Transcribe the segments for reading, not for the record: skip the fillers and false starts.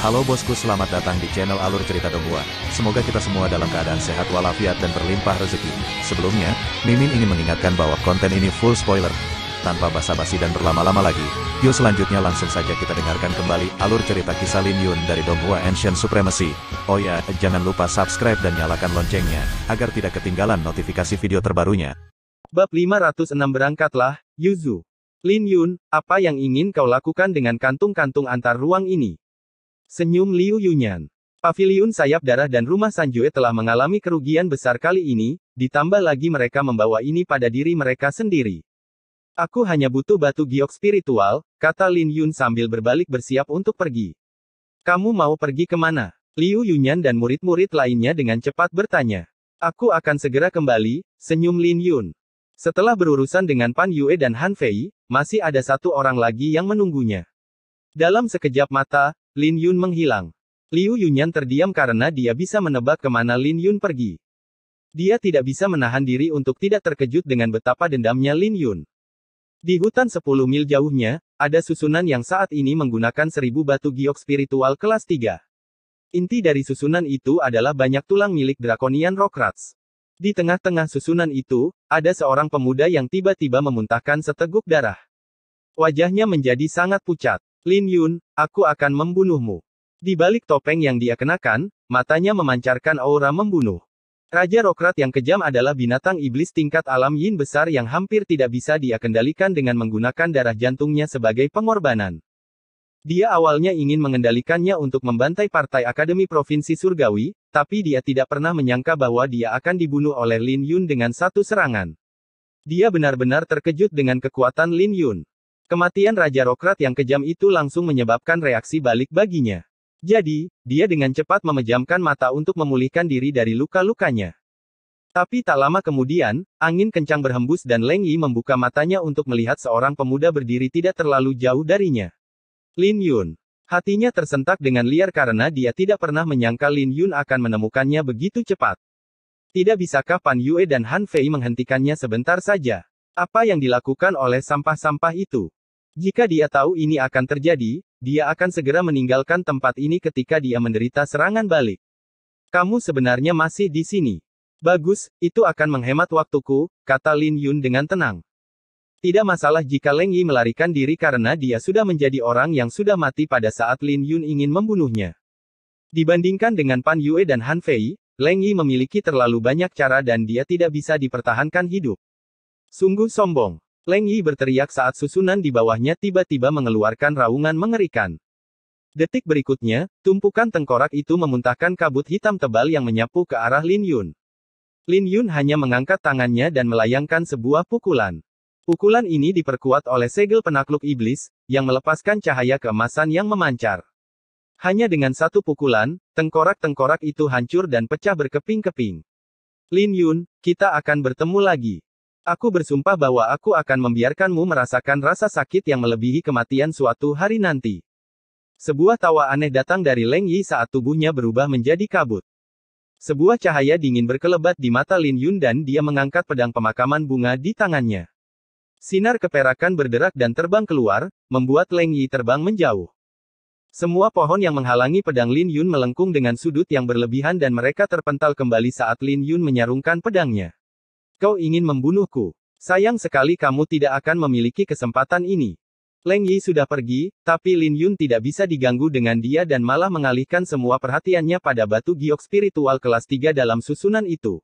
Halo bosku, selamat datang di channel Alur Cerita Donghua. Semoga kita semua dalam keadaan sehat walafiat dan berlimpah rezeki. Sebelumnya, Mimin ingin mengingatkan bahwa konten ini full spoiler. Tanpa basa-basi dan berlama-lama lagi, yuk selanjutnya langsung saja kita dengarkan kembali alur cerita kisah Lin Yun dari Donghua Ancient Supremacy. Oh ya, jangan lupa subscribe dan nyalakan loncengnya, agar tidak ketinggalan notifikasi video terbarunya. Bab 506 Berangkatlah, Yuzu. Lin Yun, apa yang ingin kau lakukan dengan kantung-kantung antar ruang ini? Senyum Liu Yunyan. Paviliun sayap darah dan rumah Sanjue telah mengalami kerugian besar kali ini, ditambah lagi mereka membawa ini pada diri mereka sendiri. Aku hanya butuh batu giok spiritual, kata Lin Yun sambil berbalik bersiap untuk pergi. Kamu mau pergi kemana? Liu Yunyan dan murid-murid lainnya dengan cepat bertanya. Aku akan segera kembali, senyum Lin Yun. Setelah berurusan dengan Pan Yue dan Han Fei, masih ada satu orang lagi yang menunggunya. Dalam sekejap mata, Lin Yun menghilang. Liu Yunyan terdiam karena dia bisa menebak kemana Lin Yun pergi. Dia tidak bisa menahan diri untuk tidak terkejut dengan betapa dendamnya Lin Yun. Di hutan 10 mil jauhnya, ada susunan yang saat ini menggunakan 1000 batu giok spiritual kelas 3. Inti dari susunan itu adalah banyak tulang milik Draconian Rock Rats. Di tengah-tengah susunan itu, ada seorang pemuda yang tiba-tiba memuntahkan seteguk darah. Wajahnya menjadi sangat pucat. Lin Yun, aku akan membunuhmu. Di balik topeng yang dia kenakan, matanya memancarkan aura membunuh. Raja Rokrat yang kejam adalah binatang iblis tingkat alam yin besar yang hampir tidak bisa dia kendalikan dengan menggunakan darah jantungnya sebagai pengorbanan. Dia awalnya ingin mengendalikannya untuk membantai partai Akademi Provinsi Surgawi, tapi dia tidak pernah menyangka bahwa dia akan dibunuh oleh Lin Yun dengan satu serangan. Dia benar-benar terkejut dengan kekuatan Lin Yun. Kematian Raja Rokrat yang kejam itu langsung menyebabkan reaksi balik baginya. Jadi, dia dengan cepat memejamkan mata untuk memulihkan diri dari luka-lukanya. Tapi tak lama kemudian, angin kencang berhembus dan Leng Yi membuka matanya untuk melihat seorang pemuda berdiri tidak terlalu jauh darinya. Lin Yun. Hatinya tersentak dengan liar karena dia tidak pernah menyangka Lin Yun akan menemukannya begitu cepat. Tidak bisakah Pan Yue dan Han Fei menghentikannya sebentar saja? Apa yang dilakukan oleh sampah-sampah itu? Jika dia tahu ini akan terjadi, dia akan segera meninggalkan tempat ini ketika dia menderita serangan balik. Kamu sebenarnya masih di sini. Bagus, itu akan menghemat waktuku, kata Lin Yun dengan tenang. Tidak masalah jika Leng Yi melarikan diri karena dia sudah menjadi orang yang sudah mati pada saat Lin Yun ingin membunuhnya. Dibandingkan dengan Pan Yue dan Han Fei, Leng Yi memiliki terlalu banyak cara dan dia tidak bisa dipertahankan hidup. Sungguh sombong. Leng Yi berteriak saat susunan di bawahnya tiba-tiba mengeluarkan raungan mengerikan. Detik berikutnya, tumpukan tengkorak itu memuntahkan kabut hitam tebal yang menyapu ke arah Lin Yun. Lin Yun hanya mengangkat tangannya dan melayangkan sebuah pukulan. Pukulan ini diperkuat oleh segel penakluk iblis, yang melepaskan cahaya keemasan yang memancar. Hanya dengan satu pukulan, tengkorak-tengkorak itu hancur dan pecah berkeping-keping. Lin Yun, kita akan bertemu lagi. Aku bersumpah bahwa aku akan membiarkanmu merasakan rasa sakit yang melebihi kematian suatu hari nanti. Sebuah tawa aneh datang dari Leng Yi saat tubuhnya berubah menjadi kabut. Sebuah cahaya dingin berkelebat di mata Lin Yun dan dia mengangkat pedang pemakaman bunga di tangannya. Sinar keperakan berderak dan terbang keluar, membuat Leng Yi terbang menjauh. Semua pohon yang menghalangi pedang Lin Yun melengkung dengan sudut yang berlebihan dan mereka terpental kembali saat Lin Yun menyarungkan pedangnya. Kau ingin membunuhku. Sayang sekali kamu tidak akan memiliki kesempatan ini. Leng Yi sudah pergi, tapi Lin Yun tidak bisa diganggu dengan dia dan malah mengalihkan semua perhatiannya pada batu giok spiritual kelas 3 dalam susunan itu.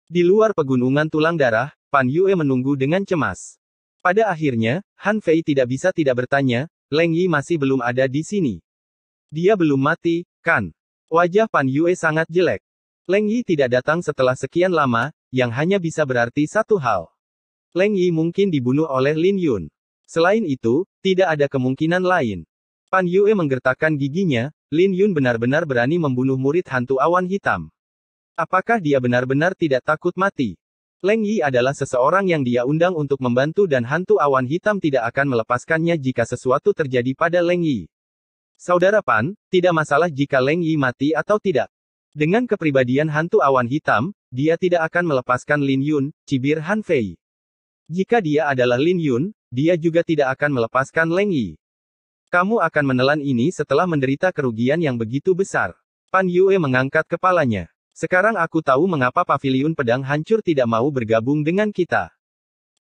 Di luar pegunungan tulang darah, Pan Yue menunggu dengan cemas. Pada akhirnya, Han Fei tidak bisa tidak bertanya, Leng Yi masih belum ada di sini. Dia belum mati, kan? Wajah Pan Yue sangat jelek. Leng Yi tidak datang setelah sekian lama, yang hanya bisa berarti satu hal. Leng Yi mungkin dibunuh oleh Lin Yun. Selain itu, tidak ada kemungkinan lain. Pan Yue menggertakkan giginya, Lin Yun benar-benar berani membunuh murid hantu awan hitam. Apakah dia benar-benar tidak takut mati? Leng Yi adalah seseorang yang dia undang untuk membantu dan hantu awan hitam tidak akan melepaskannya jika sesuatu terjadi pada Leng Yi. Saudara Pan, tidak masalah jika Leng Yi mati atau tidak. Dengan kepribadian hantu awan hitam, dia tidak akan melepaskan Lin Yun, cibir Han Fei. Jika dia adalah Lin Yun, dia juga tidak akan melepaskan Leng Yi. Kamu akan menelan ini setelah menderita kerugian yang begitu besar. Pan Yue mengangkat kepalanya. Sekarang aku tahu mengapa Paviliun Pedang Hancur tidak mau bergabung dengan kita.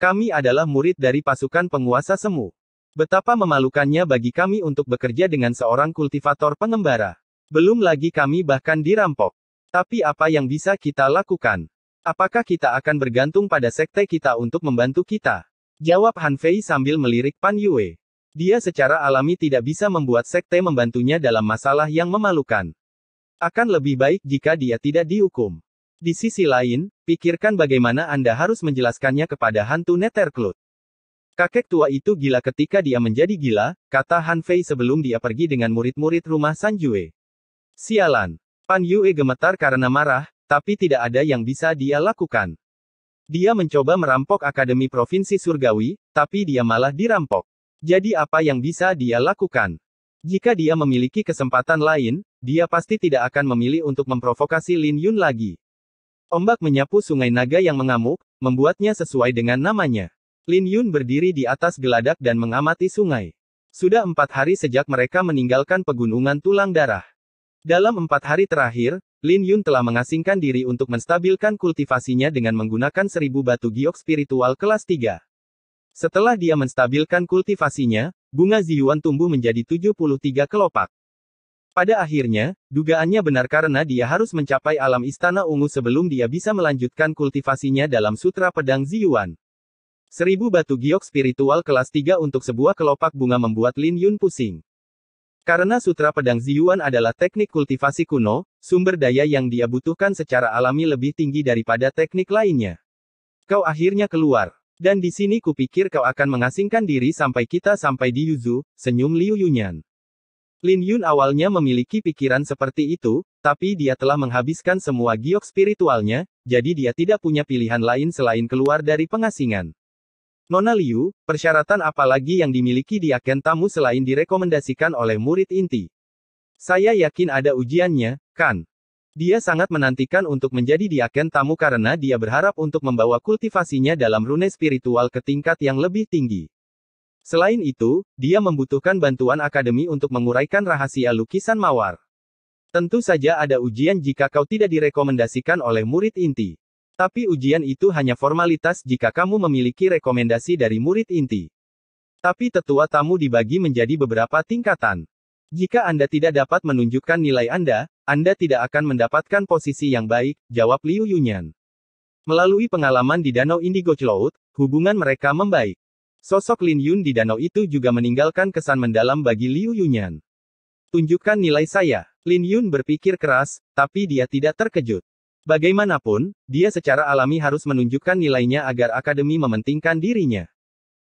Kami adalah murid dari pasukan penguasa semu. Betapa memalukannya bagi kami untuk bekerja dengan seorang kultivator pengembara. Belum lagi kami bahkan dirampok. Tapi apa yang bisa kita lakukan? Apakah kita akan bergantung pada sekte kita untuk membantu kita? Jawab Han Fei sambil melirik Pan Yue. Dia secara alami tidak bisa membuat sekte membantunya dalam masalah yang memalukan. Akan lebih baik jika dia tidak dihukum. Di sisi lain, pikirkan bagaimana Anda harus menjelaskannya kepada hantu Nethercloud. Kakek tua itu gila ketika dia menjadi gila, kata Han Fei sebelum dia pergi dengan murid-murid rumah Sanjue. Sialan. Pan Yue gemetar karena marah, tapi tidak ada yang bisa dia lakukan. Dia mencoba merampok Akademi Provinsi Surgawi, tapi dia malah dirampok. Jadi apa yang bisa dia lakukan? Jika dia memiliki kesempatan lain, dia pasti tidak akan memilih untuk memprovokasi Lin Yun lagi. Ombak menyapu sungai naga yang mengamuk, membuatnya sesuai dengan namanya. Lin Yun berdiri di atas geladak dan mengamati sungai. Sudah 4 hari sejak mereka meninggalkan pegunungan tulang darah. Dalam 4 hari terakhir, Lin Yun telah mengasingkan diri untuk menstabilkan kultivasinya dengan menggunakan 1000 batu giok spiritual kelas 3. Setelah dia menstabilkan kultivasinya, bunga Ziyuan tumbuh menjadi 73 kelopak. Pada akhirnya, dugaannya benar karena dia harus mencapai alam istana ungu sebelum dia bisa melanjutkan kultivasinya dalam sutra pedang Ziyuan. 1000 batu giok spiritual kelas 3 untuk sebuah kelopak bunga membuat Lin Yun pusing. Karena sutra pedang Ziyuan adalah teknik kultivasi kuno, sumber daya yang dia butuhkan secara alami lebih tinggi daripada teknik lainnya. Kau akhirnya keluar. Dan di sini kupikir kau akan mengasingkan diri sampai kita sampai di Yuzu, senyum Liu Yunyan. Lin Yun awalnya memiliki pikiran seperti itu, tapi dia telah menghabiskan semua giok spiritualnya, jadi dia tidak punya pilihan lain selain keluar dari pengasingan. Nona Liu, persyaratan apa lagi yang dimiliki di agen tamu selain direkomendasikan oleh murid inti? Saya yakin ada ujiannya, kan? Dia sangat menantikan untuk menjadi diaken tamu karena dia berharap untuk membawa kultivasinya dalam rune spiritual ke tingkat yang lebih tinggi. Selain itu, dia membutuhkan bantuan akademi untuk menguraikan rahasia lukisan mawar. Tentu saja ada ujian jika kau tidak direkomendasikan oleh murid inti. Tapi ujian itu hanya formalitas jika kamu memiliki rekomendasi dari murid inti. Tapi tetua tamu dibagi menjadi beberapa tingkatan. Jika Anda tidak dapat menunjukkan nilai Anda tidak akan mendapatkan posisi yang baik, jawab Liu Yunyan. Melalui pengalaman di Danau Indigo Cloud, hubungan mereka membaik. Sosok Lin Yun di danau itu juga meninggalkan kesan mendalam bagi Liu Yunyan. Tunjukkan nilai saya. Lin Yun berpikir keras, tapi dia tidak terkejut. Bagaimanapun, dia secara alami harus menunjukkan nilainya agar akademi mementingkan dirinya.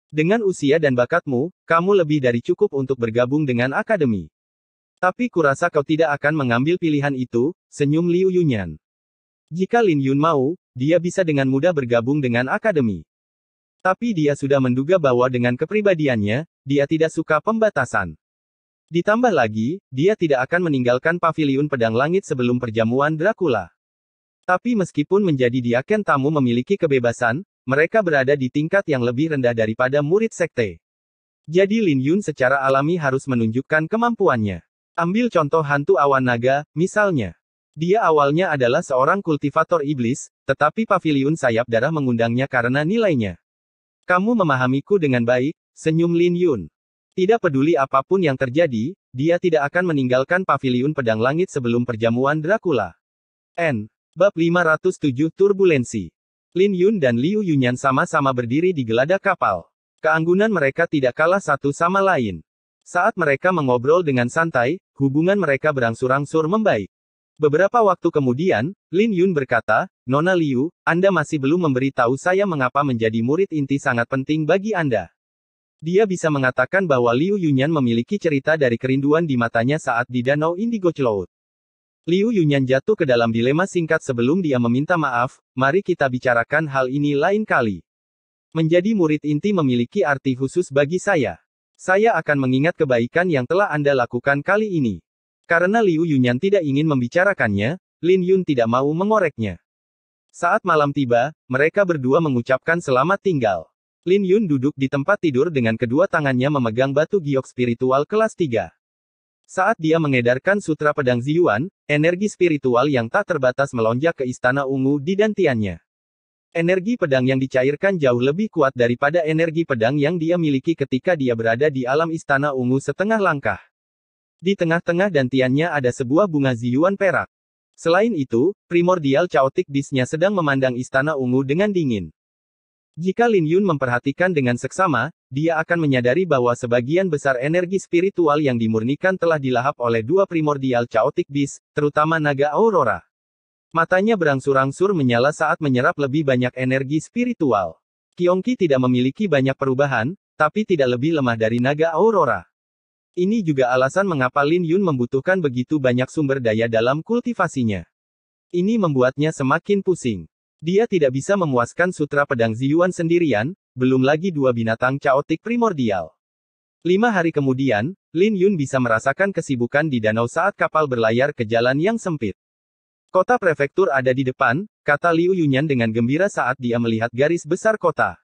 Dengan usia dan bakatmu, kamu lebih dari cukup untuk bergabung dengan akademi. Tapi kurasa kau tidak akan mengambil pilihan itu, senyum Liu Yunyan. Jika Lin Yun mau, dia bisa dengan mudah bergabung dengan akademi. Tapi dia sudah menduga bahwa dengan kepribadiannya, dia tidak suka pembatasan. Ditambah lagi, dia tidak akan meninggalkan Paviliun Pedang Langit sebelum perjamuan Dracula. Tapi meskipun menjadi diaken tamu memiliki kebebasan, mereka berada di tingkat yang lebih rendah daripada murid sekte. Jadi Lin Yun secara alami harus menunjukkan kemampuannya. Ambil contoh hantu awan naga, misalnya. Dia awalnya adalah seorang kultivator iblis, tetapi Paviliun Sayap Darah mengundangnya karena nilainya. Kamu memahamiku dengan baik, senyum Lin Yun. Tidak peduli apapun yang terjadi, dia tidak akan meninggalkan Paviliun Pedang Langit sebelum perjamuan Dracula. Bab 507 Turbulensi. Lin Yun dan Liu Yunyan sama-sama berdiri di geladak kapal. Keanggunan mereka tidak kalah satu sama lain. Saat mereka mengobrol dengan santai, hubungan mereka berangsur-angsur membaik. Beberapa waktu kemudian, Lin Yun berkata, Nona Liu, Anda masih belum memberitahu saya mengapa menjadi murid inti sangat penting bagi Anda. Dia bisa mengatakan bahwa Liu Yunyan memiliki cerita dari kerinduan di matanya saat di Danau Indigo Cloud. Liu Yunyan jatuh ke dalam dilema singkat sebelum dia meminta maaf, mari kita bicarakan hal ini lain kali. Menjadi murid inti memiliki arti khusus bagi saya. Saya akan mengingat kebaikan yang telah Anda lakukan kali ini. Karena Liu Yunyan tidak ingin membicarakannya, Lin Yun tidak mau mengoreknya. Saat malam tiba, mereka berdua mengucapkan selamat tinggal. Lin Yun duduk di tempat tidur dengan kedua tangannya memegang batu giok spiritual kelas 3. Saat dia mengedarkan sutra pedang Ziyuan, energi spiritual yang tak terbatas melonjak ke istana ungu di dantiannya. Energi pedang yang dicairkan jauh lebih kuat daripada energi pedang yang dia miliki ketika dia berada di alam istana ungu setengah langkah. Di tengah-tengah dantiannya ada sebuah bunga Ziyuan perak. Selain itu, primordial chaotic beast-nya sedang memandang istana ungu dengan dingin. Jika Lin Yun memperhatikan dengan seksama, dia akan menyadari bahwa sebagian besar energi spiritual yang dimurnikan telah dilahap oleh dua primordial chaotic beast, terutama naga aurora. Matanya berangsur-angsur menyala saat menyerap lebih banyak energi spiritual. Qiongqi tidak memiliki banyak perubahan, tapi tidak lebih lemah dari naga aurora. Ini juga alasan mengapa Lin Yun membutuhkan begitu banyak sumber daya dalam kultivasinya. Ini membuatnya semakin pusing. Dia tidak bisa memuaskan sutra pedang Ziyuan sendirian, belum lagi dua binatang chaotic primordial. 5 hari kemudian, Lin Yun bisa merasakan kesibukan di danau saat kapal berlayar ke jalan yang sempit. Kota prefektur ada di depan, kata Liu Yunyan dengan gembira saat dia melihat garis besar kota.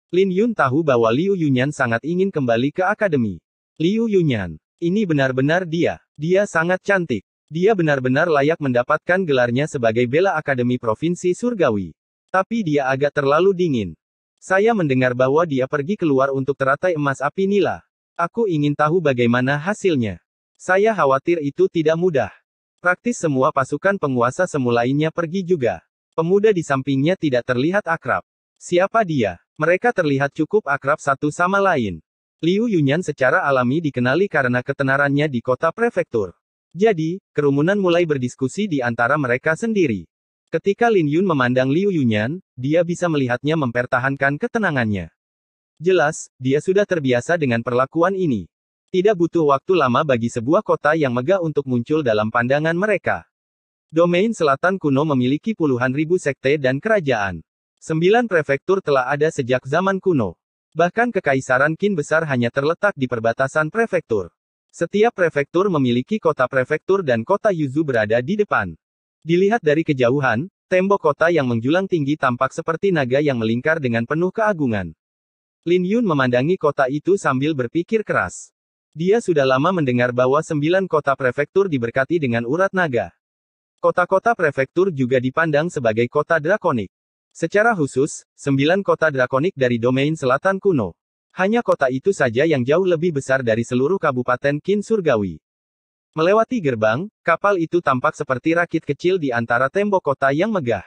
Lin Yun tahu bahwa Liu Yunyan sangat ingin kembali ke akademi. Liu Yunyan, ini benar-benar dia. Dia sangat cantik. Dia benar-benar layak mendapatkan gelarnya sebagai Bela Akademi Provinsi Surgawi. Tapi dia agak terlalu dingin. Saya mendengar bahwa dia pergi keluar untuk teratai emas api nila. Aku ingin tahu bagaimana hasilnya. Saya khawatir itu tidak mudah. Praktis semua pasukan penguasa semu lainnya pergi juga. Pemuda di sampingnya tidak terlihat akrab. Siapa dia? Mereka terlihat cukup akrab satu sama lain. Liu Yunyan secara alami dikenali karena ketenarannya di kota prefektur. Jadi, kerumunan mulai berdiskusi di antara mereka sendiri. Ketika Lin Yun memandang Liu Yunyan, dia bisa melihatnya mempertahankan ketenangannya. Jelas, dia sudah terbiasa dengan perlakuan ini. Tidak butuh waktu lama bagi sebuah kota yang megah untuk muncul dalam pandangan mereka. Domain Selatan kuno memiliki puluhan ribu sekte dan kerajaan. 9 prefektur telah ada sejak zaman kuno. Bahkan kekaisaran Qin besar hanya terletak di perbatasan prefektur. Setiap prefektur memiliki kota prefektur dan kota Yuzu berada di depan. Dilihat dari kejauhan, tembok kota yang menjulang tinggi tampak seperti naga yang melingkar dengan penuh keagungan. Lin Yun memandangi kota itu sambil berpikir keras. Dia sudah lama mendengar bahwa 9 kota prefektur diberkati dengan urat naga. Kota-kota prefektur juga dipandang sebagai kota drakonik. Secara khusus, 9 kota drakonik dari domain selatan kuno. Hanya kota itu saja yang jauh lebih besar dari seluruh kabupaten Qin Surgawi. Melewati gerbang, kapal itu tampak seperti rakit kecil di antara tembok kota yang megah.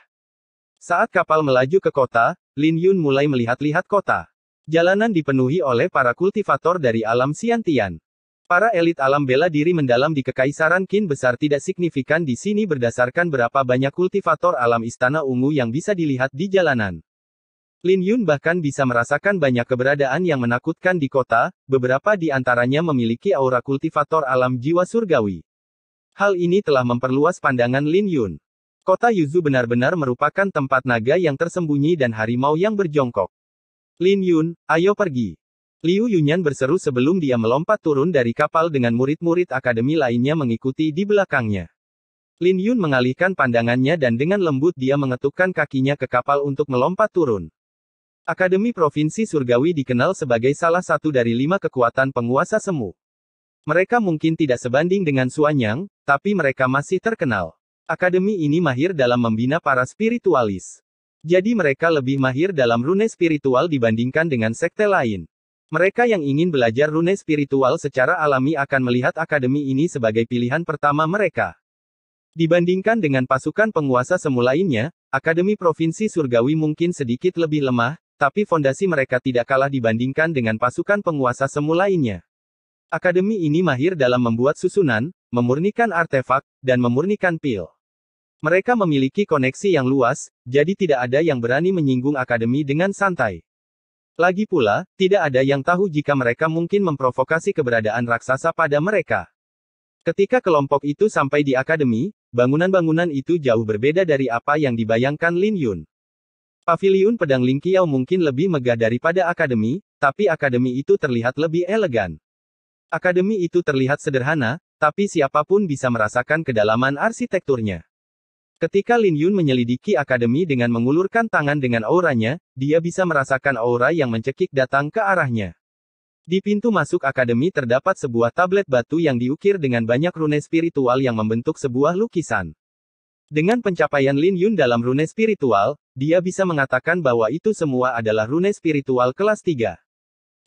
Saat kapal melaju ke kota, Lin Yun mulai melihat-lihat kota. Jalanan dipenuhi oleh para kultivator dari alam Xiantian. Para elit alam bela diri mendalam di Kekaisaran Qin besar tidak signifikan di sini berdasarkan berapa banyak kultivator alam Istana Ungu yang bisa dilihat di jalanan. Lin Yun bahkan bisa merasakan banyak keberadaan yang menakutkan di kota, beberapa di antaranya memiliki aura kultivator alam jiwa surgawi. Hal ini telah memperluas pandangan Lin Yun. Kota Yuzu benar-benar merupakan tempat naga yang tersembunyi dan harimau yang berjongkok. Lin Yun, ayo pergi. Liu Yunyan berseru sebelum dia melompat turun dari kapal dengan murid-murid akademi lainnya mengikuti di belakangnya. Lin Yun mengalihkan pandangannya dan dengan lembut dia mengetukkan kakinya ke kapal untuk melompat turun. Akademi Provinsi Surgawi dikenal sebagai salah satu dari 5 kekuatan penguasa semu. Mereka mungkin tidak sebanding dengan Suanyang, tapi mereka masih terkenal. Akademi ini mahir dalam membina para spiritualis. Jadi mereka lebih mahir dalam rune spiritual dibandingkan dengan sekte lain. Mereka yang ingin belajar rune spiritual secara alami akan melihat akademi ini sebagai pilihan pertama mereka. Dibandingkan dengan pasukan penguasa semu lainnya, Akademi Provinsi Surgawi mungkin sedikit lebih lemah, tapi fondasi mereka tidak kalah dibandingkan dengan pasukan penguasa semu lainnya. Akademi ini mahir dalam membuat susunan, memurnikan artefak, dan memurnikan pil. Mereka memiliki koneksi yang luas, jadi tidak ada yang berani menyinggung akademi dengan santai. Lagi pula, tidak ada yang tahu jika mereka mungkin memprovokasi keberadaan raksasa pada mereka. Ketika kelompok itu sampai di akademi, bangunan-bangunan itu jauh berbeda dari apa yang dibayangkan Lin Yun. Paviliun pedang Ling Qiao mungkin lebih megah daripada akademi, tapi akademi itu terlihat lebih elegan. Akademi itu terlihat sederhana, tapi siapapun bisa merasakan kedalaman arsitekturnya. Ketika Lin Yun menyelidiki akademi dengan mengulurkan tangan dengan auranya, dia bisa merasakan aura yang mencekik datang ke arahnya. Di pintu masuk akademi terdapat sebuah tablet batu yang diukir dengan banyak rune spiritual yang membentuk sebuah lukisan. Dengan pencapaian Lin Yun dalam rune spiritual, dia bisa mengatakan bahwa itu semua adalah rune spiritual kelas 3.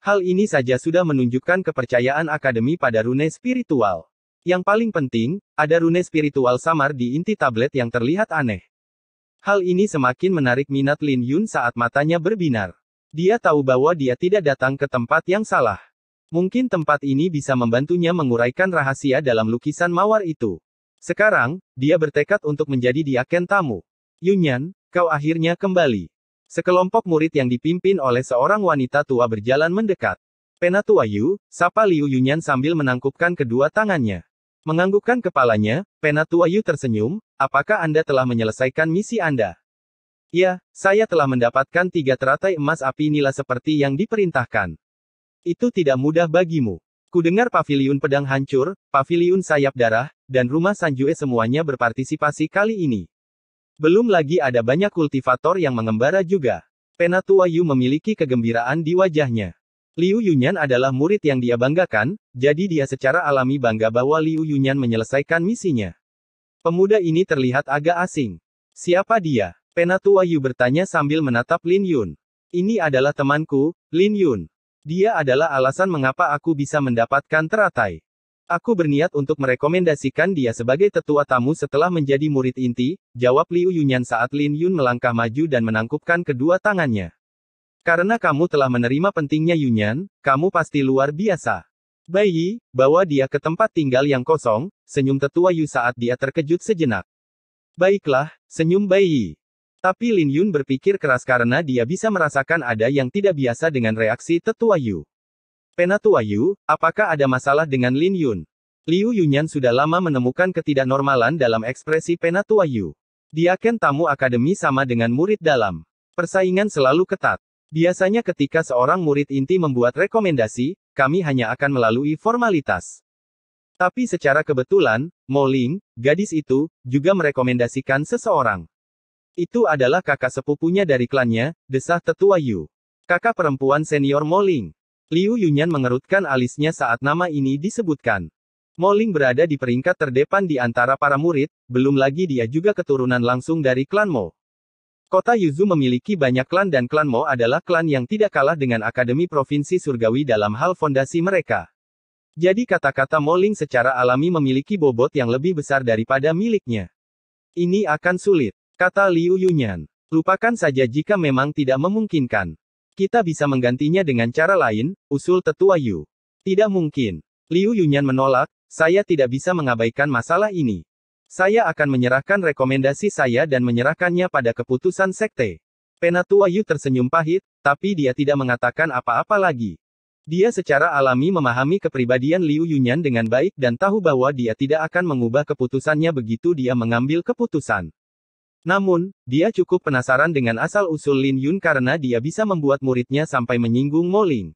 Hal ini saja sudah menunjukkan kepercayaan akademi pada rune spiritual. Yang paling penting, ada rune spiritual samar di inti tablet yang terlihat aneh. Hal ini semakin menarik minat Lin Yun saat matanya berbinar. Dia tahu bahwa dia tidak datang ke tempat yang salah. Mungkin tempat ini bisa membantunya menguraikan rahasia dalam lukisan mawar itu. Sekarang, dia bertekad untuk menjadi diaken tamu. Yunyan, kau akhirnya kembali. Sekelompok murid yang dipimpin oleh seorang wanita tua berjalan mendekat. Penatua Yu, sapa Liu Yunyan sambil menangkupkan kedua tangannya. Menganggukkan kepalanya, Penatua Yu tersenyum, apakah Anda telah menyelesaikan misi Anda? Ya, saya telah mendapatkan 3 teratai emas api nila seperti yang diperintahkan. Itu tidak mudah bagimu. Kudengar paviliun pedang hancur, paviliun sayap darah, dan rumah Sanjue semuanya berpartisipasi kali ini. Belum lagi ada banyak kultivator yang mengembara juga. Penatua Yu memiliki kegembiraan di wajahnya. Liu Yunyan adalah murid yang dia banggakan, jadi dia secara alami bangga bahwa Liu Yunyan menyelesaikan misinya. Pemuda ini terlihat agak asing. Siapa dia? Penatua Yu bertanya sambil menatap Lin Yun. Ini adalah temanku, Lin Yun. Dia adalah alasan mengapa aku bisa mendapatkan teratai. Aku berniat untuk merekomendasikan dia sebagai tetua tamu setelah menjadi murid inti, jawab Liu Yunyan saat Lin Yun melangkah maju dan menangkupkan kedua tangannya. Karena kamu telah menerima pentingnya Yunyan, kamu pasti luar biasa. Bai Yi, bawa dia ke tempat tinggal yang kosong, senyum tetua Yu saat dia terkejut sejenak. Baiklah, senyum Bai Yi. Tapi Lin Yun berpikir keras karena dia bisa merasakan ada yang tidak biasa dengan reaksi tetua Yu. Penatua Yu, apakah ada masalah dengan Lin Yun? Liu Yunyan sudah lama menemukan ketidaknormalan dalam ekspresi Penatua Yu. Diaken tamu akademi sama dengan murid dalam. Persaingan selalu ketat. Biasanya ketika seorang murid inti membuat rekomendasi, kami hanya akan melalui formalitas. Tapi secara kebetulan, Mo Ling, gadis itu, juga merekomendasikan seseorang. Itu adalah kakak sepupunya dari klannya, desah tetua Yu. Kakak perempuan senior Mo Ling. Liu Yunyan mengerutkan alisnya saat nama ini disebutkan. Mo Ling berada di peringkat terdepan di antara para murid, belum lagi dia juga keturunan langsung dari klan Mo. Kota Yuzu memiliki banyak klan dan klan Mo adalah klan yang tidak kalah dengan Akademi Provinsi Surgawi dalam hal fondasi mereka. Jadi kata-kata Mo Ling secara alami memiliki bobot yang lebih besar daripada miliknya. Ini akan sulit, kata Liu Yunyan. Lupakan saja jika memang tidak memungkinkan. Kita bisa menggantinya dengan cara lain, usul tetua Yu. Tidak mungkin. Liu Yunyan menolak, saya tidak bisa mengabaikan masalah ini. Saya akan menyerahkan rekomendasi saya dan menyerahkannya pada keputusan sekte. Penatua Yu tersenyum pahit, tapi dia tidak mengatakan apa-apa lagi. Dia secara alami memahami kepribadian Liu Yunyan dengan baik dan tahu bahwa dia tidak akan mengubah keputusannya begitu dia mengambil keputusan. Namun, dia cukup penasaran dengan asal-usul Lin Yun karena dia bisa membuat muridnya sampai menyinggung Mo Ling.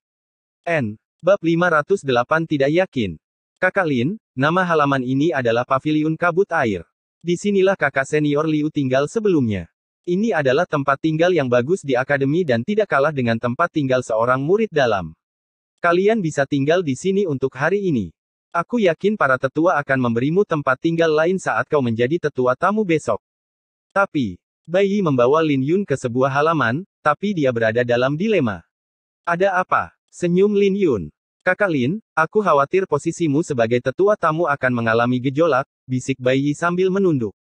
Bab 508 tidak yakin. Kakak Lin, nama halaman ini adalah Paviliun Kabut Air. Disinilah kakak senior Liu tinggal sebelumnya. Ini adalah tempat tinggal yang bagus di akademi dan tidak kalah dengan tempat tinggal seorang murid dalam. Kalian bisa tinggal di sini untuk hari ini. Aku yakin para tetua akan memberimu tempat tinggal lain saat kau menjadi tetua tamu besok. Tapi, Bai Yi membawa Lin Yun ke sebuah halaman, tapi dia berada dalam dilema. Ada apa? Senyum Lin Yun. Kakak Lin, aku khawatir posisimu sebagai tetua tamu akan mengalami gejolak, bisik Bai Yi sambil menunduk.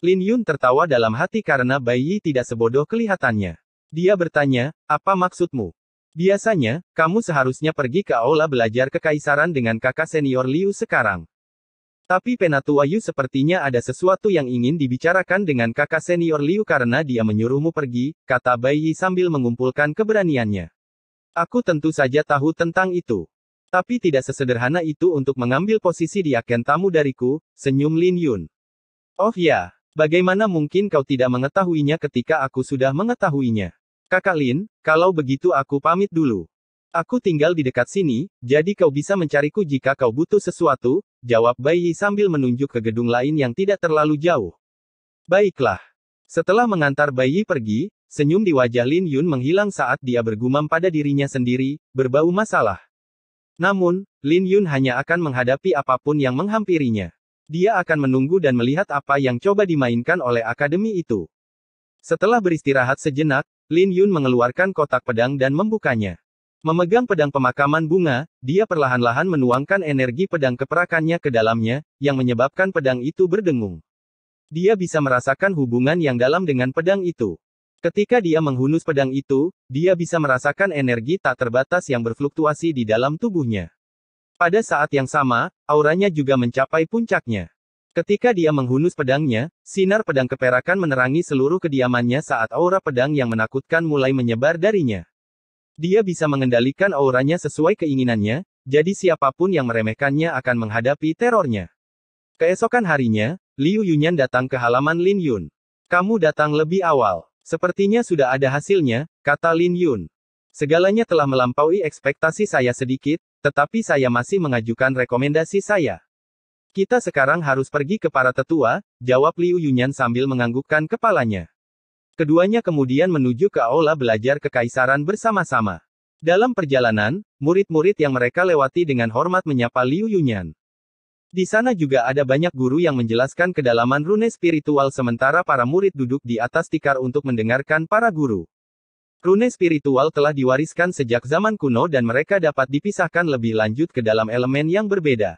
Lin Yun tertawa dalam hati karena Bai Yi tidak sebodoh kelihatannya. Dia bertanya, apa maksudmu? Biasanya, kamu seharusnya pergi ke aula belajar kekaisaran dengan kakak senior Liu sekarang. Tapi Penatua Yu sepertinya ada sesuatu yang ingin dibicarakan dengan kakak senior Liu karena dia menyuruhmu pergi, kata Bai Yi sambil mengumpulkan keberaniannya. Aku tentu saja tahu tentang itu. Tapi tidak sesederhana itu untuk mengambil posisi diaken tamu dariku, senyum Lin Yun. Oh ya, bagaimana mungkin kau tidak mengetahuinya ketika aku sudah mengetahuinya? Kakak Lin, kalau begitu aku pamit dulu. Aku tinggal di dekat sini, jadi kau bisa mencariku jika kau butuh sesuatu, jawab Bai Yi sambil menunjuk ke gedung lain yang tidak terlalu jauh. Baiklah. Setelah mengantar bayi pergi, senyum di wajah Lin Yun menghilang saat dia bergumam pada dirinya sendiri, berbau masalah. Namun, Lin Yun hanya akan menghadapi apapun yang menghampirinya. Dia akan menunggu dan melihat apa yang coba dimainkan oleh akademi itu. Setelah beristirahat sejenak, Lin Yun mengeluarkan kotak pedang dan membukanya. Memegang pedang pemakaman bunga, dia perlahan-lahan menuangkan energi pedang keperakannya ke dalamnya, yang menyebabkan pedang itu berdengung. Dia bisa merasakan hubungan yang dalam dengan pedang itu. Ketika dia menghunus pedang itu, dia bisa merasakan energi tak terbatas yang berfluktuasi di dalam tubuhnya. Pada saat yang sama, auranya juga mencapai puncaknya. Ketika dia menghunus pedangnya, sinar pedang keperakan menerangi seluruh kediamannya saat aura pedang yang menakutkan mulai menyebar darinya. Dia bisa mengendalikan auranya sesuai keinginannya, jadi siapapun yang meremehkannya akan menghadapi terornya. Keesokan harinya, Liu Yunyan datang ke halaman Lin Yun. "Kamu datang lebih awal. Sepertinya sudah ada hasilnya," kata Lin Yun. "Segalanya telah melampaui ekspektasi saya sedikit, tetapi saya masih mengajukan rekomendasi saya." "Kita sekarang harus pergi ke para tetua," jawab Liu Yunyan sambil menganggukkan kepalanya. Keduanya kemudian menuju ke aula belajar kekaisaran bersama-sama. Dalam perjalanan, murid-murid yang mereka lewati dengan hormat menyapa Liu Yunyan. Di sana juga ada banyak guru yang menjelaskan kedalaman rune spiritual sementara para murid duduk di atas tikar untuk mendengarkan para guru. Rune spiritual telah diwariskan sejak zaman kuno dan mereka dapat dipisahkan lebih lanjut ke dalam elemen yang berbeda.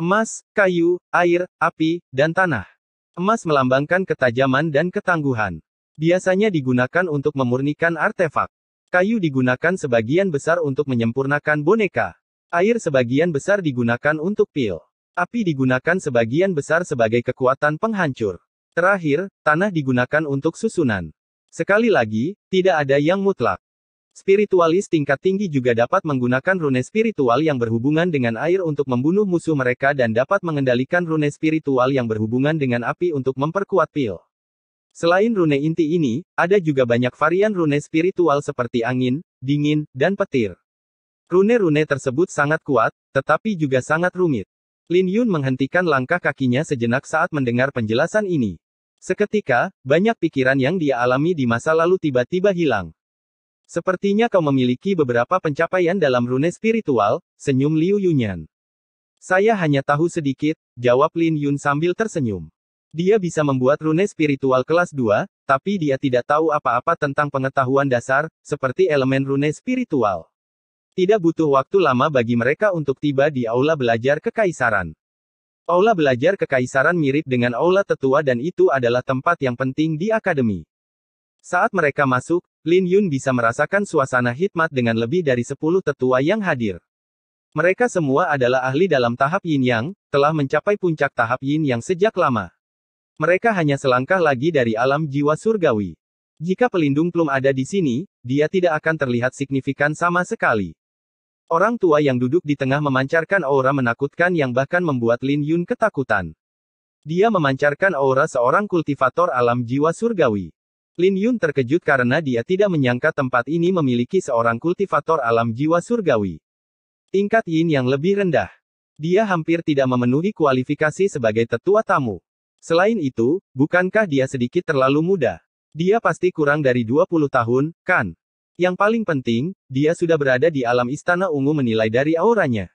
Emas, kayu, air, api, dan tanah. Emas melambangkan ketajaman dan ketangguhan. Biasanya digunakan untuk memurnikan artefak. Kayu digunakan sebagian besar untuk menyempurnakan boneka. Air sebagian besar digunakan untuk pil. Api digunakan sebagian besar sebagai kekuatan penghancur. Terakhir, tanah digunakan untuk susunan. Sekali lagi, tidak ada yang mutlak. Spiritualis tingkat tinggi juga dapat menggunakan rune spiritual yang berhubungan dengan air untuk membunuh musuh mereka dan dapat mengendalikan rune spiritual yang berhubungan dengan api untuk memperkuat pil. Selain rune inti ini, ada juga banyak varian rune spiritual seperti angin, dingin, dan petir. Rune-rune tersebut sangat kuat, tetapi juga sangat rumit. Lin Yun menghentikan langkah kakinya sejenak saat mendengar penjelasan ini. Seketika, banyak pikiran yang dia alami di masa lalu tiba-tiba hilang. "Sepertinya kau memiliki beberapa pencapaian dalam rune spiritual," senyum Liu Yunyan. "Saya hanya tahu sedikit," jawab Lin Yun sambil tersenyum. Dia bisa membuat rune spiritual kelas 2, tapi dia tidak tahu apa-apa tentang pengetahuan dasar, seperti elemen rune spiritual. Tidak butuh waktu lama bagi mereka untuk tiba di aula belajar kekaisaran. Aula belajar kekaisaran mirip dengan aula tetua dan itu adalah tempat yang penting di akademi. Saat mereka masuk, Lin Yun bisa merasakan suasana hikmat dengan lebih dari 10 tetua yang hadir. Mereka semua adalah ahli dalam tahap Yin Yang, telah mencapai puncak tahap Yin Yang sejak lama. Mereka hanya selangkah lagi dari alam jiwa surgawi. Jika pelindung Plum ada di sini, dia tidak akan terlihat signifikan sama sekali. Orang tua yang duduk di tengah memancarkan aura menakutkan yang bahkan membuat Lin Yun ketakutan. Dia memancarkan aura seorang kultivator alam jiwa surgawi. Lin Yun terkejut karena dia tidak menyangka tempat ini memiliki seorang kultivator alam jiwa surgawi. Tingkat Yin yang lebih rendah. Dia hampir tidak memenuhi kualifikasi sebagai tetua tamu. Selain itu, bukankah dia sedikit terlalu muda? Dia pasti kurang dari 20 tahun, kan? Yang paling penting, dia sudah berada di alam istana ungu menilai dari auranya.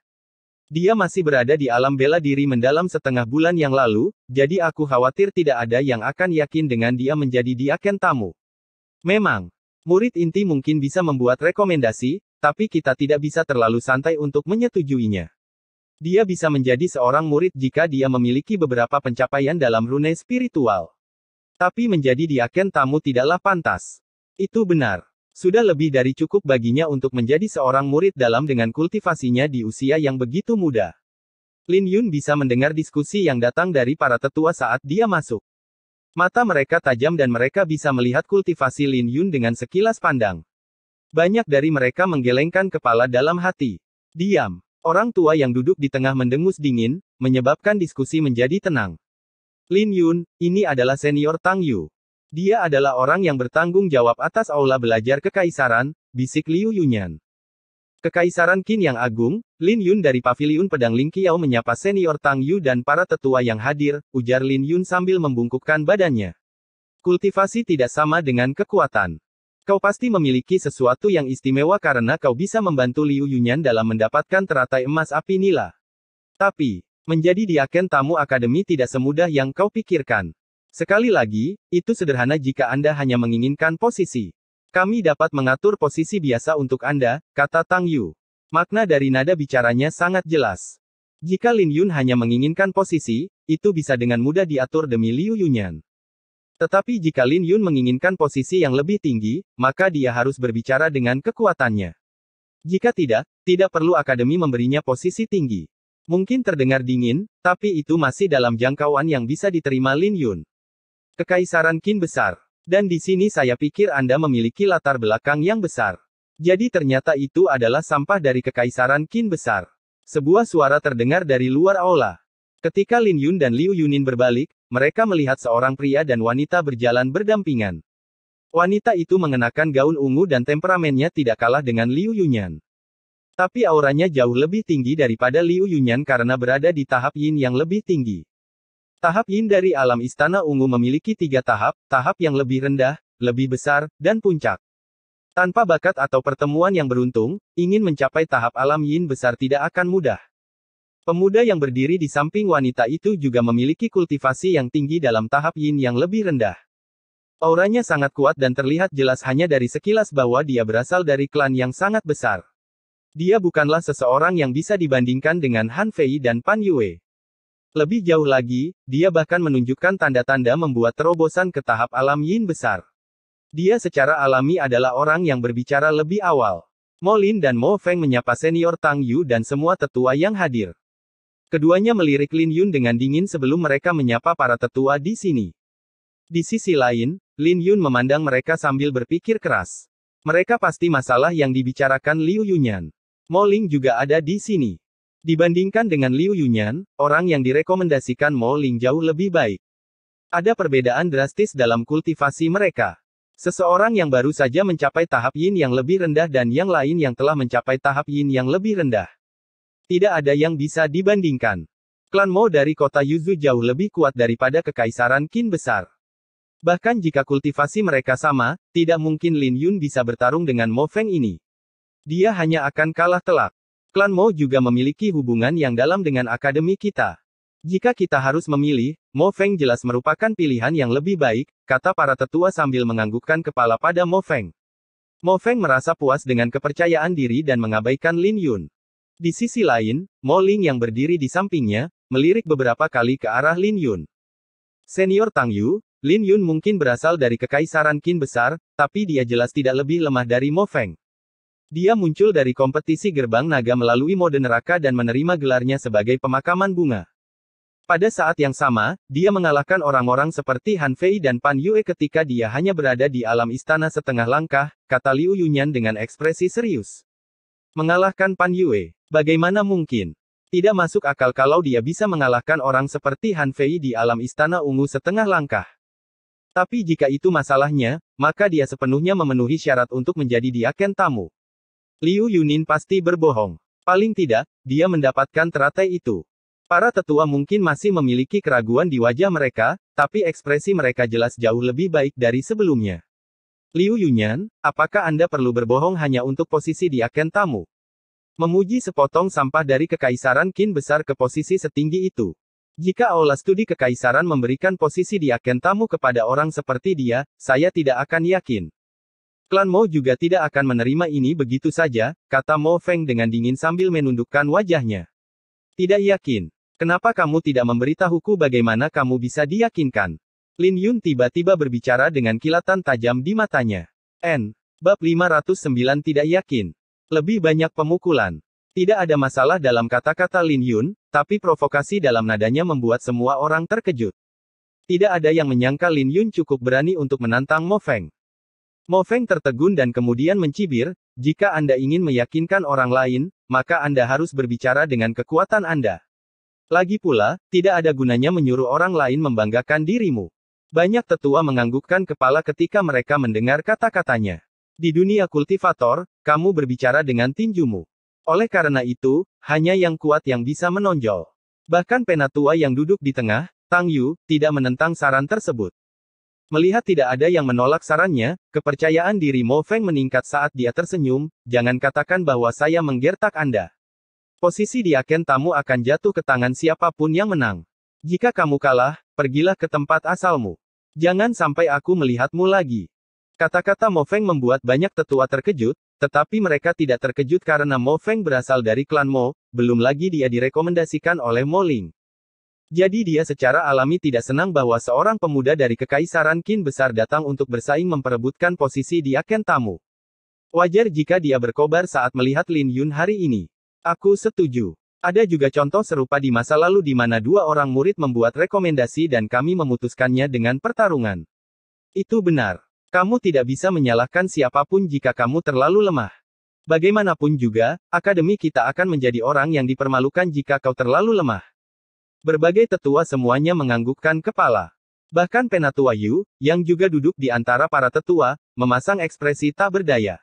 Dia masih berada di alam bela diri mendalam setengah bulan yang lalu, jadi aku khawatir tidak ada yang akan yakin dengan dia menjadi diaken tamu. Memang, murid inti mungkin bisa membuat rekomendasi, tapi kita tidak bisa terlalu santai untuk menyetujuinya. Dia bisa menjadi seorang murid jika dia memiliki beberapa pencapaian dalam rune spiritual. Tapi menjadi diaken tamu tidaklah pantas. Itu benar. Sudah lebih dari cukup baginya untuk menjadi seorang murid dalam dengan kultivasinya di usia yang begitu muda. Lin Yun bisa mendengar diskusi yang datang dari para tetua saat dia masuk. Mata mereka tajam dan mereka bisa melihat kultivasi Lin Yun dengan sekilas pandang. Banyak dari mereka menggelengkan kepala dalam hati. Diam. Orang tua yang duduk di tengah mendengus dingin, menyebabkan diskusi menjadi tenang. "Lin Yun, ini adalah senior Tang Yu. Dia adalah orang yang bertanggung jawab atas aula belajar kekaisaran," bisik Liu Yunyan. Kekaisaran Qin yang agung, Lin Yun dari Paviliun Pedang Ling Qiao menyapa senior Tang Yu dan para tetua yang hadir, ujar Lin Yun sambil membungkukkan badannya. Kultivasi tidak sama dengan kekuatan. Kau pasti memiliki sesuatu yang istimewa karena kau bisa membantu Liu Yunyan dalam mendapatkan teratai emas api nila. Tapi, menjadi diaken tamu akademi tidak semudah yang kau pikirkan. Sekali lagi, itu sederhana jika Anda hanya menginginkan posisi. Kami dapat mengatur posisi biasa untuk Anda, kata Tang Yu. Makna dari nada bicaranya sangat jelas. Jika Lin Yun hanya menginginkan posisi, itu bisa dengan mudah diatur demi Liu Yunyan. Tetapi jika Lin Yun menginginkan posisi yang lebih tinggi, maka dia harus berbicara dengan kekuatannya. Jika tidak, tidak perlu akademi memberinya posisi tinggi. Mungkin terdengar dingin, tapi itu masih dalam jangkauan yang bisa diterima Lin Yun. Kekaisaran Qin besar. Dan di sini saya pikir Anda memiliki latar belakang yang besar. Jadi ternyata itu adalah sampah dari Kekaisaran Qin besar. Sebuah suara terdengar dari luar aula. Ketika Lin Yun dan Liu Yunin berbalik, mereka melihat seorang pria dan wanita berjalan berdampingan. Wanita itu mengenakan gaun ungu dan temperamennya tidak kalah dengan Liu Yunyan. Tapi auranya jauh lebih tinggi daripada Liu Yunyan karena berada di tahap yin yang lebih tinggi. Tahap yin dari alam istana ungu memiliki 3 tahap, tahap yang lebih rendah, lebih besar, dan puncak. Tanpa bakat atau pertemuan yang beruntung, ingin mencapai tahap alam yin besar tidak akan mudah. Pemuda yang berdiri di samping wanita itu juga memiliki kultivasi yang tinggi dalam tahap yin yang lebih rendah. Auranya sangat kuat dan terlihat jelas hanya dari sekilas bahwa dia berasal dari klan yang sangat besar. Dia bukanlah seseorang yang bisa dibandingkan dengan Han Fei dan Pan Yue. Lebih jauh lagi, dia bahkan menunjukkan tanda-tanda membuat terobosan ke tahap alam yin besar. Dia secara alami adalah orang yang berbicara lebih awal. Mo Lin dan Mo Feng menyapa senior Tang Yu dan semua tetua yang hadir. Keduanya melirik Lin Yun dengan dingin sebelum mereka menyapa para tetua di sini. Di sisi lain, Lin Yun memandang mereka sambil berpikir keras. Mereka pasti masalah yang dibicarakan Liu Yunyan. Mo Ling juga ada di sini. Dibandingkan dengan Liu Yunyan, orang yang direkomendasikan Mo Ling jauh lebih baik. Ada perbedaan drastis dalam kultivasi mereka. Seseorang yang baru saja mencapai tahap yin yang lebih rendah dan yang lain yang telah mencapai tahap yin yang lebih rendah. Tidak ada yang bisa dibandingkan. Klan Mo dari kota Yuzhou jauh lebih kuat daripada Kekaisaran Qin besar. Bahkan jika kultivasi mereka sama, tidak mungkin Lin Yun bisa bertarung dengan Mo Feng ini. Dia hanya akan kalah telak. Klan Mo juga memiliki hubungan yang dalam dengan akademi kita. Jika kita harus memilih, Mo Feng jelas merupakan pilihan yang lebih baik, kata para tetua sambil menganggukkan kepala pada Mo Feng. Mo Feng merasa puas dengan kepercayaan diri dan mengabaikan Lin Yun. Di sisi lain, Mo Ling yang berdiri di sampingnya, melirik beberapa kali ke arah Lin Yun. Senior Tang Yu, Lin Yun mungkin berasal dari Kekaisaran Qin besar, tapi dia jelas tidak lebih lemah dari Mo Feng. Dia muncul dari kompetisi gerbang naga melalui mode neraka dan menerima gelarnya sebagai pemakaman bunga. Pada saat yang sama, dia mengalahkan orang-orang seperti Han Fei dan Pan Yue ketika dia hanya berada di alam istana setengah langkah, kata Liu Yunyan dengan ekspresi serius. Mengalahkan Pan Yue? Bagaimana mungkin? Tidak masuk akal kalau dia bisa mengalahkan orang seperti Han Fei di alam istana ungu setengah langkah. Tapi jika itu masalahnya, maka dia sepenuhnya memenuhi syarat untuk menjadi diaken tamu. Liu Yunin pasti berbohong. Paling tidak, dia mendapatkan teratai itu. Para tetua mungkin masih memiliki keraguan di wajah mereka, tapi ekspresi mereka jelas jauh lebih baik dari sebelumnya. Liu Yunyan, apakah Anda perlu berbohong hanya untuk posisi diaken tamu? Memuji sepotong sampah dari Kekaisaran Qin besar ke posisi setinggi itu. Jika aula studi Kekaisaran memberikan posisi diaken tamu kepada orang seperti dia, saya tidak akan yakin. Klan Mo juga tidak akan menerima ini begitu saja, kata Mo Feng dengan dingin sambil menundukkan wajahnya. Tidak yakin. Kenapa kamu tidak memberitahuku bagaimana kamu bisa diyakinkan? Lin Yun tiba-tiba berbicara dengan kilatan tajam di matanya. Bab 509 tidak yakin. Lebih banyak pemukulan. Tidak ada masalah dalam kata-kata Lin Yun, tapi provokasi dalam nadanya membuat semua orang terkejut. Tidak ada yang menyangka Lin Yun cukup berani untuk menantang Mo Feng. Mo Feng tertegun dan kemudian mencibir, jika Anda ingin meyakinkan orang lain, maka Anda harus berbicara dengan kekuatan Anda. Lagi pula, tidak ada gunanya menyuruh orang lain membanggakan dirimu. Banyak tetua menganggukkan kepala ketika mereka mendengar kata-katanya. Di dunia kultivator, kamu berbicara dengan tinjumu. Oleh karena itu, hanya yang kuat yang bisa menonjol. Bahkan penatua yang duduk di tengah, Tang Yu, tidak menentang saran tersebut. Melihat tidak ada yang menolak sarannya, kepercayaan diri Mo Feng meningkat saat dia tersenyum. Jangan katakan bahwa saya menggertak Anda. Posisi di aken tamu akan jatuh ke tangan siapapun yang menang. Jika kamu kalah, pergilah ke tempat asalmu. Jangan sampai aku melihatmu lagi. Kata-kata Mo Feng membuat banyak tetua terkejut, tetapi mereka tidak terkejut karena Mo Feng berasal dari klan Mo, belum lagi dia direkomendasikan oleh Mo Ling. Jadi dia secara alami tidak senang bahwa seorang pemuda dari Kekaisaran Qin besar datang untuk bersaing memperebutkan posisi di aken tamu. Wajar jika dia berkobar saat melihat Lin Yun hari ini. Aku setuju. Ada juga contoh serupa di masa lalu di mana dua orang murid membuat rekomendasi dan kami memutuskannya dengan pertarungan. Itu benar. Kamu tidak bisa menyalahkan siapapun jika kamu terlalu lemah. Bagaimanapun juga, akademi kita akan menjadi orang yang dipermalukan jika kau terlalu lemah. Berbagai tetua semuanya menganggukkan kepala. Bahkan penatua Yu, yang juga duduk di antara para tetua, memasang ekspresi tak berdaya.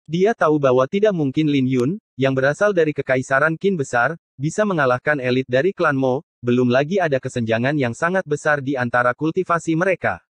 Dia tahu bahwa tidak mungkin Lin Yun, yang berasal dari Kekaisaran Qin besar, bisa mengalahkan elit dari klan Mo, belum lagi ada kesenjangan yang sangat besar di antara kultivasi mereka.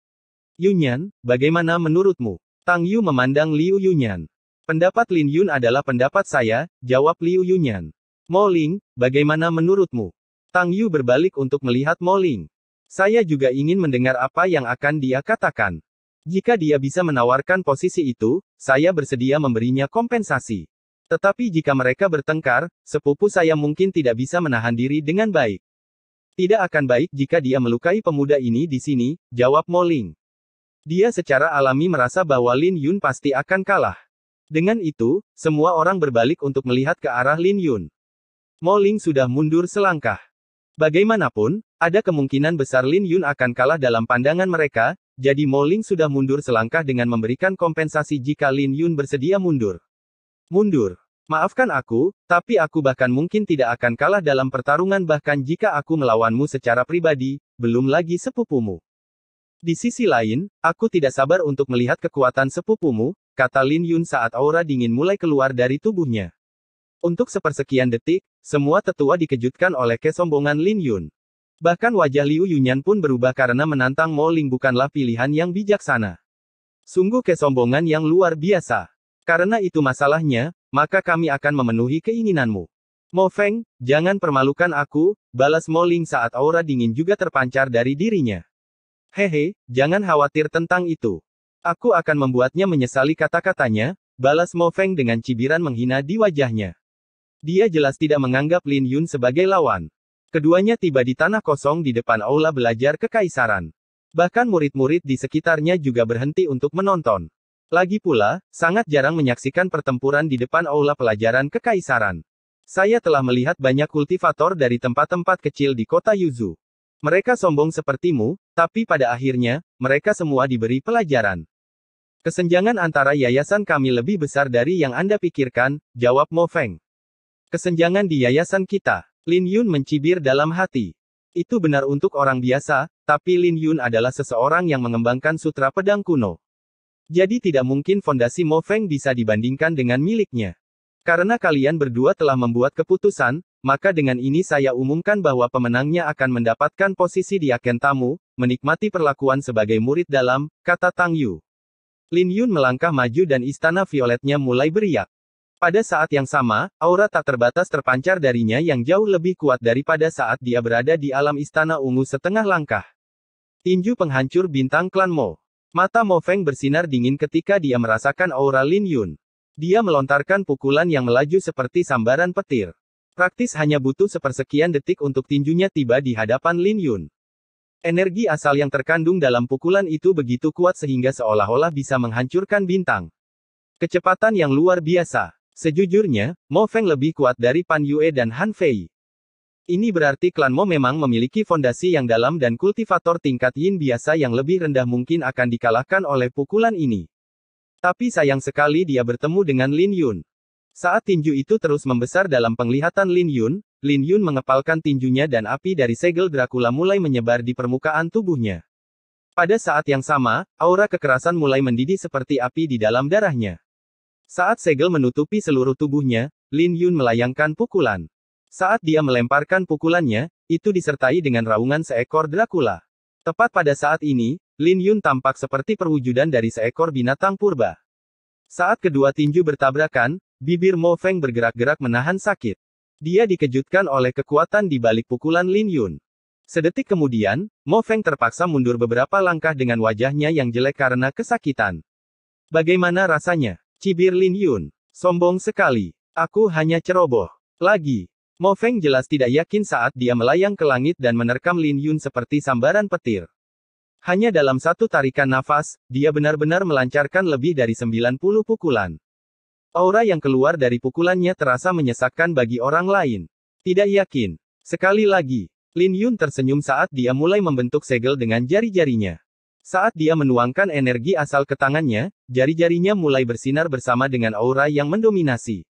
Yunyan, bagaimana menurutmu? Tang Yu memandang Liu Yunyan. Pendapat Lin Yun adalah pendapat saya, jawab Liu Yunyan. Mo Ling, bagaimana menurutmu? Tang Yu berbalik untuk melihat Mo Ling. Saya juga ingin mendengar apa yang akan dia katakan. Jika dia bisa menawarkan posisi itu, saya bersedia memberinya kompensasi. Tetapi jika mereka bertengkar, sepupu saya mungkin tidak bisa menahan diri dengan baik. Tidak akan baik jika dia melukai pemuda ini di sini, jawab Mo Ling. Dia secara alami merasa bahwa Lin Yun pasti akan kalah. Dengan itu, semua orang berbalik untuk melihat ke arah Lin Yun. Mo Ling sudah mundur selangkah. Bagaimanapun, ada kemungkinan besar Lin Yun akan kalah dalam pandangan mereka, jadi Mo Ling sudah mundur selangkah dengan memberikan kompensasi jika Lin Yun bersedia mundur. Mundur. Maafkan aku, tapi aku bahkan mungkin tidak akan kalah dalam pertarungan bahkan jika aku melawanmu secara pribadi, belum lagi sepupumu. Di sisi lain, aku tidak sabar untuk melihat kekuatan sepupumu, kata Lin Yun saat aura dingin mulai keluar dari tubuhnya. Untuk sepersekian detik, semua tetua dikejutkan oleh kesombongan Lin Yun. Bahkan wajah Liu Yunyan pun berubah karena menantang Mo Ling bukanlah pilihan yang bijaksana. Sungguh kesombongan yang luar biasa. Karena itu masalahnya, maka kami akan memenuhi keinginanmu. Mo Feng, jangan permalukan aku, balas Mo Ling saat aura dingin juga terpancar dari dirinya. Hehe, jangan khawatir tentang itu. Aku akan membuatnya menyesali kata-katanya, balas Mo Feng dengan cibiran menghina di wajahnya. Dia jelas tidak menganggap Lin Yun sebagai lawan. Keduanya tiba di tanah kosong di depan aula belajar kekaisaran. Bahkan murid-murid di sekitarnya juga berhenti untuk menonton. Lagi pula, sangat jarang menyaksikan pertempuran di depan aula pelajaran kekaisaran. Saya telah melihat banyak kultivator dari tempat-tempat kecil di kota Yuzu. Mereka sombong sepertimu, tapi pada akhirnya, mereka semua diberi pelajaran. Kesenjangan antara yayasan kami lebih besar dari yang Anda pikirkan, jawab Mo Feng. Kesenjangan di yayasan kita. Lin Yun mencibir dalam hati. Itu benar untuk orang biasa, tapi Lin Yun adalah seseorang yang mengembangkan sutra pedang kuno. Jadi tidak mungkin fondasi Mo Feng bisa dibandingkan dengan miliknya. Karena kalian berdua telah membuat keputusan, maka dengan ini saya umumkan bahwa pemenangnya akan mendapatkan posisi di aken tamu, menikmati perlakuan sebagai murid dalam, kata Tang Yu. Lin Yun melangkah maju dan istana violetnya mulai beriak. Pada saat yang sama, aura tak terbatas terpancar darinya yang jauh lebih kuat daripada saat dia berada di alam istana ungu setengah langkah. Tinju penghancur bintang klan Mo. Mata Mo Feng bersinar dingin ketika dia merasakan aura Lin Yun. Dia melontarkan pukulan yang melaju seperti sambaran petir. Praktis hanya butuh sepersekian detik untuk tinjunya tiba di hadapan Lin Yun. Energi asal yang terkandung dalam pukulan itu begitu kuat sehingga seolah-olah bisa menghancurkan bintang. Kecepatan yang luar biasa. Sejujurnya, Mo Feng lebih kuat dari Pan Yue dan Han Fei. Ini berarti klan Mo memang memiliki fondasi yang dalam dan kultivator tingkat Yin biasa yang lebih rendah mungkin akan dikalahkan oleh pukulan ini. Tapi sayang sekali dia bertemu dengan Lin Yun. Saat tinju itu terus membesar dalam penglihatan Lin Yun mengepalkan tinjunya dan api dari segel Dracula mulai menyebar di permukaan tubuhnya. Pada saat yang sama, aura kekerasan mulai mendidih seperti api di dalam darahnya. Saat segel menutupi seluruh tubuhnya, Lin Yun melayangkan pukulan. Saat dia melemparkan pukulannya, itu disertai dengan raungan seekor Dracula. Tepat pada saat ini, Lin Yun tampak seperti perwujudan dari seekor binatang purba. Saat kedua tinju bertabrakan, bibir Mo Feng bergerak-gerak menahan sakit. Dia dikejutkan oleh kekuatan di balik pukulan Lin Yun. Sedetik kemudian, Mo Feng terpaksa mundur beberapa langkah dengan wajahnya yang jelek karena kesakitan. Bagaimana rasanya? Cibir Lin Yun. Sombong sekali. Aku hanya ceroboh. Lagi. Mo Feng jelas tidak yakin saat dia melayang ke langit dan menerkam Lin Yun seperti sambaran petir. Hanya dalam satu tarikan nafas, dia benar-benar melancarkan lebih dari 90 pukulan. Aura yang keluar dari pukulannya terasa menyesakkan bagi orang lain. Tidak yakin. Sekali lagi, Lin Yun tersenyum saat dia mulai membentuk segel dengan jari-jarinya. Saat dia menuangkan energi asal ke tangannya, jari-jarinya mulai bersinar bersama dengan aura yang mendominasi.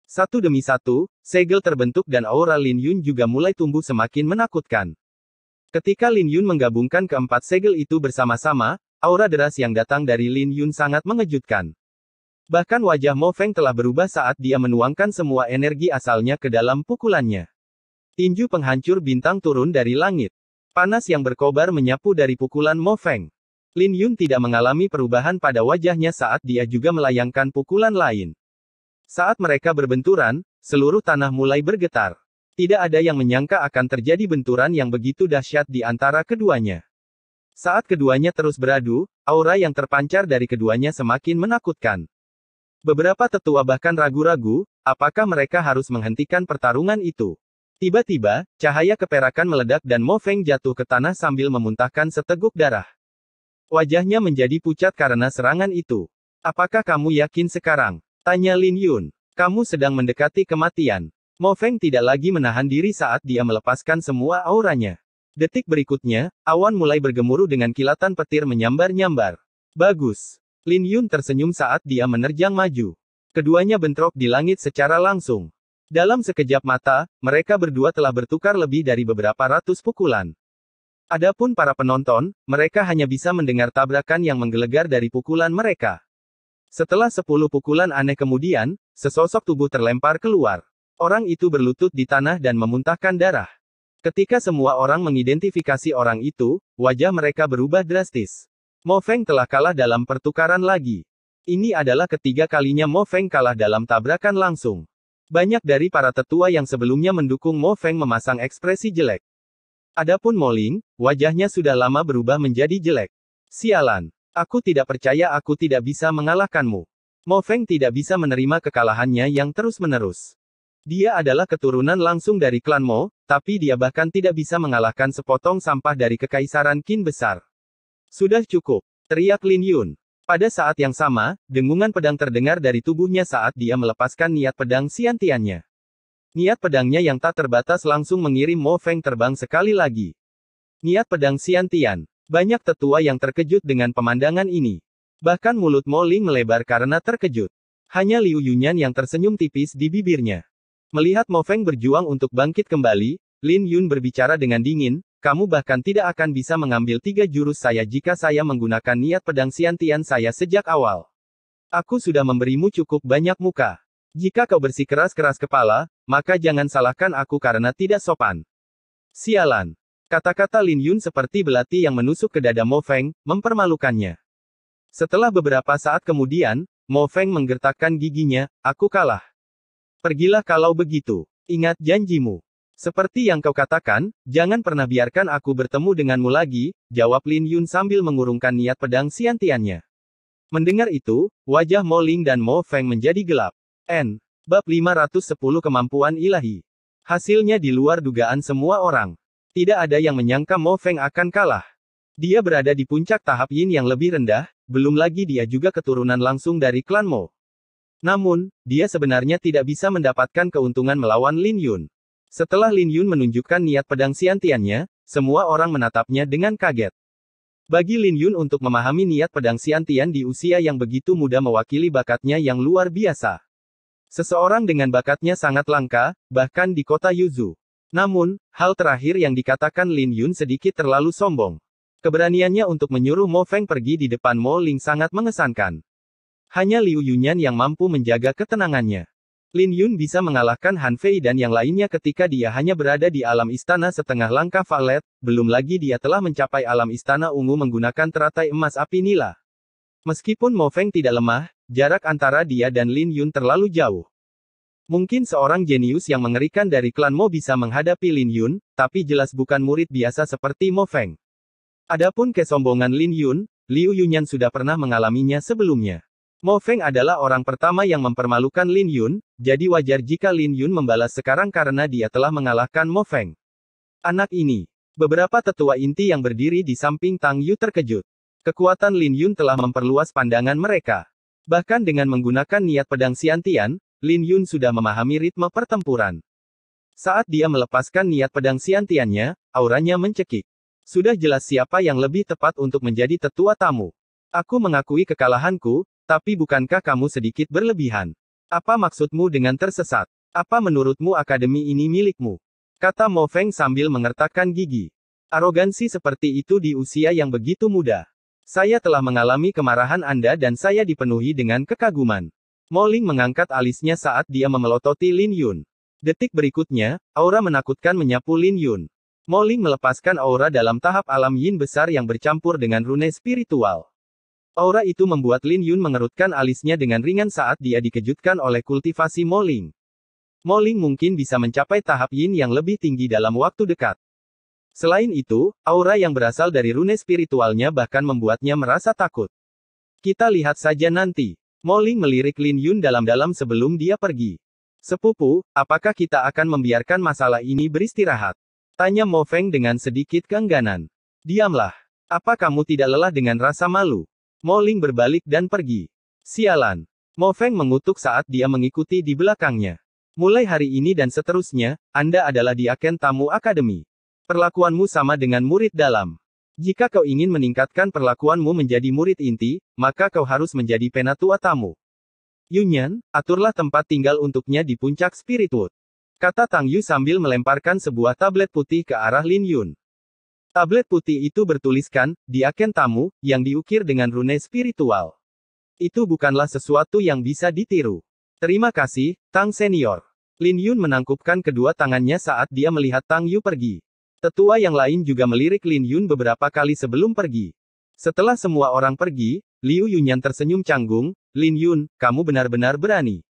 Satu demi satu, segel terbentuk dan aura Lin Yun juga mulai tumbuh semakin menakutkan. Ketika Lin Yun menggabungkan keempat segel itu bersama-sama, aura deras yang datang dari Lin Yun sangat mengejutkan. Bahkan wajah Mo Feng telah berubah saat dia menuangkan semua energi asalnya ke dalam pukulannya. Tinju penghancur bintang turun dari langit. Panas yang berkobar menyapu dari pukulan Mo Feng. Lin Yun tidak mengalami perubahan pada wajahnya saat dia juga melayangkan pukulan lain. Saat mereka berbenturan, seluruh tanah mulai bergetar. Tidak ada yang menyangka akan terjadi benturan yang begitu dahsyat di antara keduanya. Saat keduanya terus beradu, aura yang terpancar dari keduanya semakin menakutkan. Beberapa tetua bahkan ragu-ragu, apakah mereka harus menghentikan pertarungan itu. Tiba-tiba, cahaya keperakan meledak dan Mo Feng jatuh ke tanah sambil memuntahkan seteguk darah. Wajahnya menjadi pucat karena serangan itu. Apakah kamu yakin sekarang? Tanya Lin Yun. Kamu sedang mendekati kematian. Mo Feng tidak lagi menahan diri saat dia melepaskan semua auranya. Detik berikutnya, awan mulai bergemuruh dengan kilatan petir menyambar-nyambar. Bagus. Lin Yun tersenyum saat dia menerjang maju. Keduanya bentrok di langit secara langsung. Dalam sekejap mata, mereka berdua telah bertukar lebih dari beberapa ratus pukulan. Adapun para penonton, mereka hanya bisa mendengar tabrakan yang menggelegar dari pukulan mereka. Setelah 10 pukulan aneh kemudian, sesosok tubuh terlempar keluar. Orang itu berlutut di tanah dan memuntahkan darah. Ketika semua orang mengidentifikasi orang itu, wajah mereka berubah drastis. Mo Feng telah kalah dalam pertukaran lagi. Ini adalah ketiga kalinya Mo Feng kalah dalam tabrakan langsung. Banyak dari para tetua yang sebelumnya mendukung Mo Feng memasang ekspresi jelek. Adapun Mo Ling, wajahnya sudah lama berubah menjadi jelek. Sialan. Aku tidak percaya aku tidak bisa mengalahkanmu. Mo Feng tidak bisa menerima kekalahannya yang terus-menerus. Dia adalah keturunan langsung dari klan Mo, tapi dia bahkan tidak bisa mengalahkan sepotong sampah dari kekaisaran Qin besar. Sudah cukup, teriak Lin Yun. Pada saat yang sama, dengungan pedang terdengar dari tubuhnya saat dia melepaskan niat pedang Xiantiannya. Niat pedangnya yang tak terbatas langsung mengirim Mo Feng terbang sekali lagi. Niat pedang Xiantian. Banyak tetua yang terkejut dengan pemandangan ini. Bahkan mulut Mo Ling melebar karena terkejut. Hanya Liu Yunyan yang tersenyum tipis di bibirnya. Melihat Mo Feng berjuang untuk bangkit kembali, Lin Yun berbicara dengan dingin, kamu bahkan tidak akan bisa mengambil 3 jurus saya jika saya menggunakan niat pedang Xiantian saya sejak awal. Aku sudah memberimu cukup banyak muka. Jika kau bersikeras-keras kepala, maka jangan salahkan aku karena tidak sopan. Sialan. Kata-kata Lin Yun seperti belati yang menusuk ke dada Mo Feng, mempermalukannya. Setelah beberapa saat kemudian, Mo Feng menggertakkan giginya, aku kalah. Pergilah kalau begitu. Ingat janjimu. Seperti yang kau katakan, jangan pernah biarkan aku bertemu denganmu lagi, jawab Lin Yun sambil mengurungkan niat pedang Xiantiannya. Mendengar itu, wajah Mo Ling dan Mo Feng menjadi gelap. Bab 510 Kemampuan Ilahi. Hasilnya di luar dugaan semua orang. Tidak ada yang menyangka Mo Feng akan kalah. Dia berada di puncak tahap Yin yang lebih rendah, belum lagi dia juga keturunan langsung dari klan Mo. Namun, dia sebenarnya tidak bisa mendapatkan keuntungan melawan Lin Yun. Setelah Lin Yun menunjukkan niat pedang Xiantiannya, semua orang menatapnya dengan kaget. Bagi Lin Yun untuk memahami niat pedang Xiantian di usia yang begitu muda mewakili bakatnya yang luar biasa. Seseorang dengan bakatnya sangat langka, bahkan di kota Yuzhou. Namun, hal terakhir yang dikatakan Lin Yun sedikit terlalu sombong. Keberaniannya untuk menyuruh Mo Feng pergi di depan Mo Ling sangat mengesankan. Hanya Liu Yunyan yang mampu menjaga ketenangannya. Lin Yun bisa mengalahkan Han Fei dan yang lainnya ketika dia hanya berada di alam istana setengah langkah valet, belum lagi dia telah mencapai alam istana ungu menggunakan teratai emas api nila. Meskipun Mo Feng tidak lemah, jarak antara dia dan Lin Yun terlalu jauh. Mungkin seorang jenius yang mengerikan dari klan Mo bisa menghadapi Lin Yun, tapi jelas bukan murid biasa seperti Mo Feng. Adapun kesombongan Lin Yun, Liu Yunyan sudah pernah mengalaminya sebelumnya. Mo Feng adalah orang pertama yang mempermalukan Lin Yun, jadi wajar jika Lin Yun membalas sekarang karena dia telah mengalahkan Mo Feng. Anak ini. Beberapa tetua inti yang berdiri di samping Tang Yu terkejut. Kekuatan Lin Yun telah memperluas pandangan mereka. Bahkan dengan menggunakan niat pedang Xiantian, Lin Yun sudah memahami ritme pertempuran. Saat dia melepaskan niat pedang Xiantiannya, auranya mencekik. Sudah jelas siapa yang lebih tepat untuk menjadi tetua tamu. Aku mengakui kekalahanku, tapi bukankah kamu sedikit berlebihan? Apa maksudmu dengan tersesat? Apa menurutmu akademi ini milikmu? Kata Mo Feng sambil mengertakkan gigi. Arogansi seperti itu di usia yang begitu muda. Saya telah mengalami kemarahan Anda dan saya dipenuhi dengan kekaguman. Mo Ling mengangkat alisnya saat dia memelototi Lin Yun. Detik berikutnya, aura menakutkan menyapu Lin Yun. Mo Ling melepaskan aura dalam tahap alam yin besar yang bercampur dengan rune spiritual. Aura itu membuat Lin Yun mengerutkan alisnya dengan ringan saat dia dikejutkan oleh kultivasi Mo Ling. Mo Ling mungkin bisa mencapai tahap yin yang lebih tinggi dalam waktu dekat. Selain itu, aura yang berasal dari rune spiritualnya bahkan membuatnya merasa takut. Kita lihat saja nanti. Mo Ling melirik Lin Yun dalam-dalam sebelum dia pergi. Sepupu, apakah kita akan membiarkan masalah ini beristirahat? Tanya Mo Feng dengan sedikit keengganan. Diamlah. Apa kamu tidak lelah dengan rasa malu? Mo Ling berbalik dan pergi. Sialan. Mo Feng mengutuk saat dia mengikuti di belakangnya. Mulai hari ini dan seterusnya, Anda adalah diaken tamu akademi. Perlakuanmu sama dengan murid dalam. Jika kau ingin meningkatkan perlakuanmu menjadi murid inti, maka kau harus menjadi penatua tamu. Yunyan, aturlah tempat tinggal untuknya di puncak Spiritwood. Kata Tang Yu sambil melemparkan sebuah tablet putih ke arah Lin Yun. Tablet putih itu bertuliskan, diaken tamu, yang diukir dengan rune spiritual. Itu bukanlah sesuatu yang bisa ditiru. Terima kasih, Tang Senior. Lin Yun menangkupkan kedua tangannya saat dia melihat Tang Yu pergi. Tetua yang lain juga melirik Lin Yun beberapa kali sebelum pergi. Setelah semua orang pergi, Liu Yunyan tersenyum canggung, Lin Yun, kamu benar-benar berani.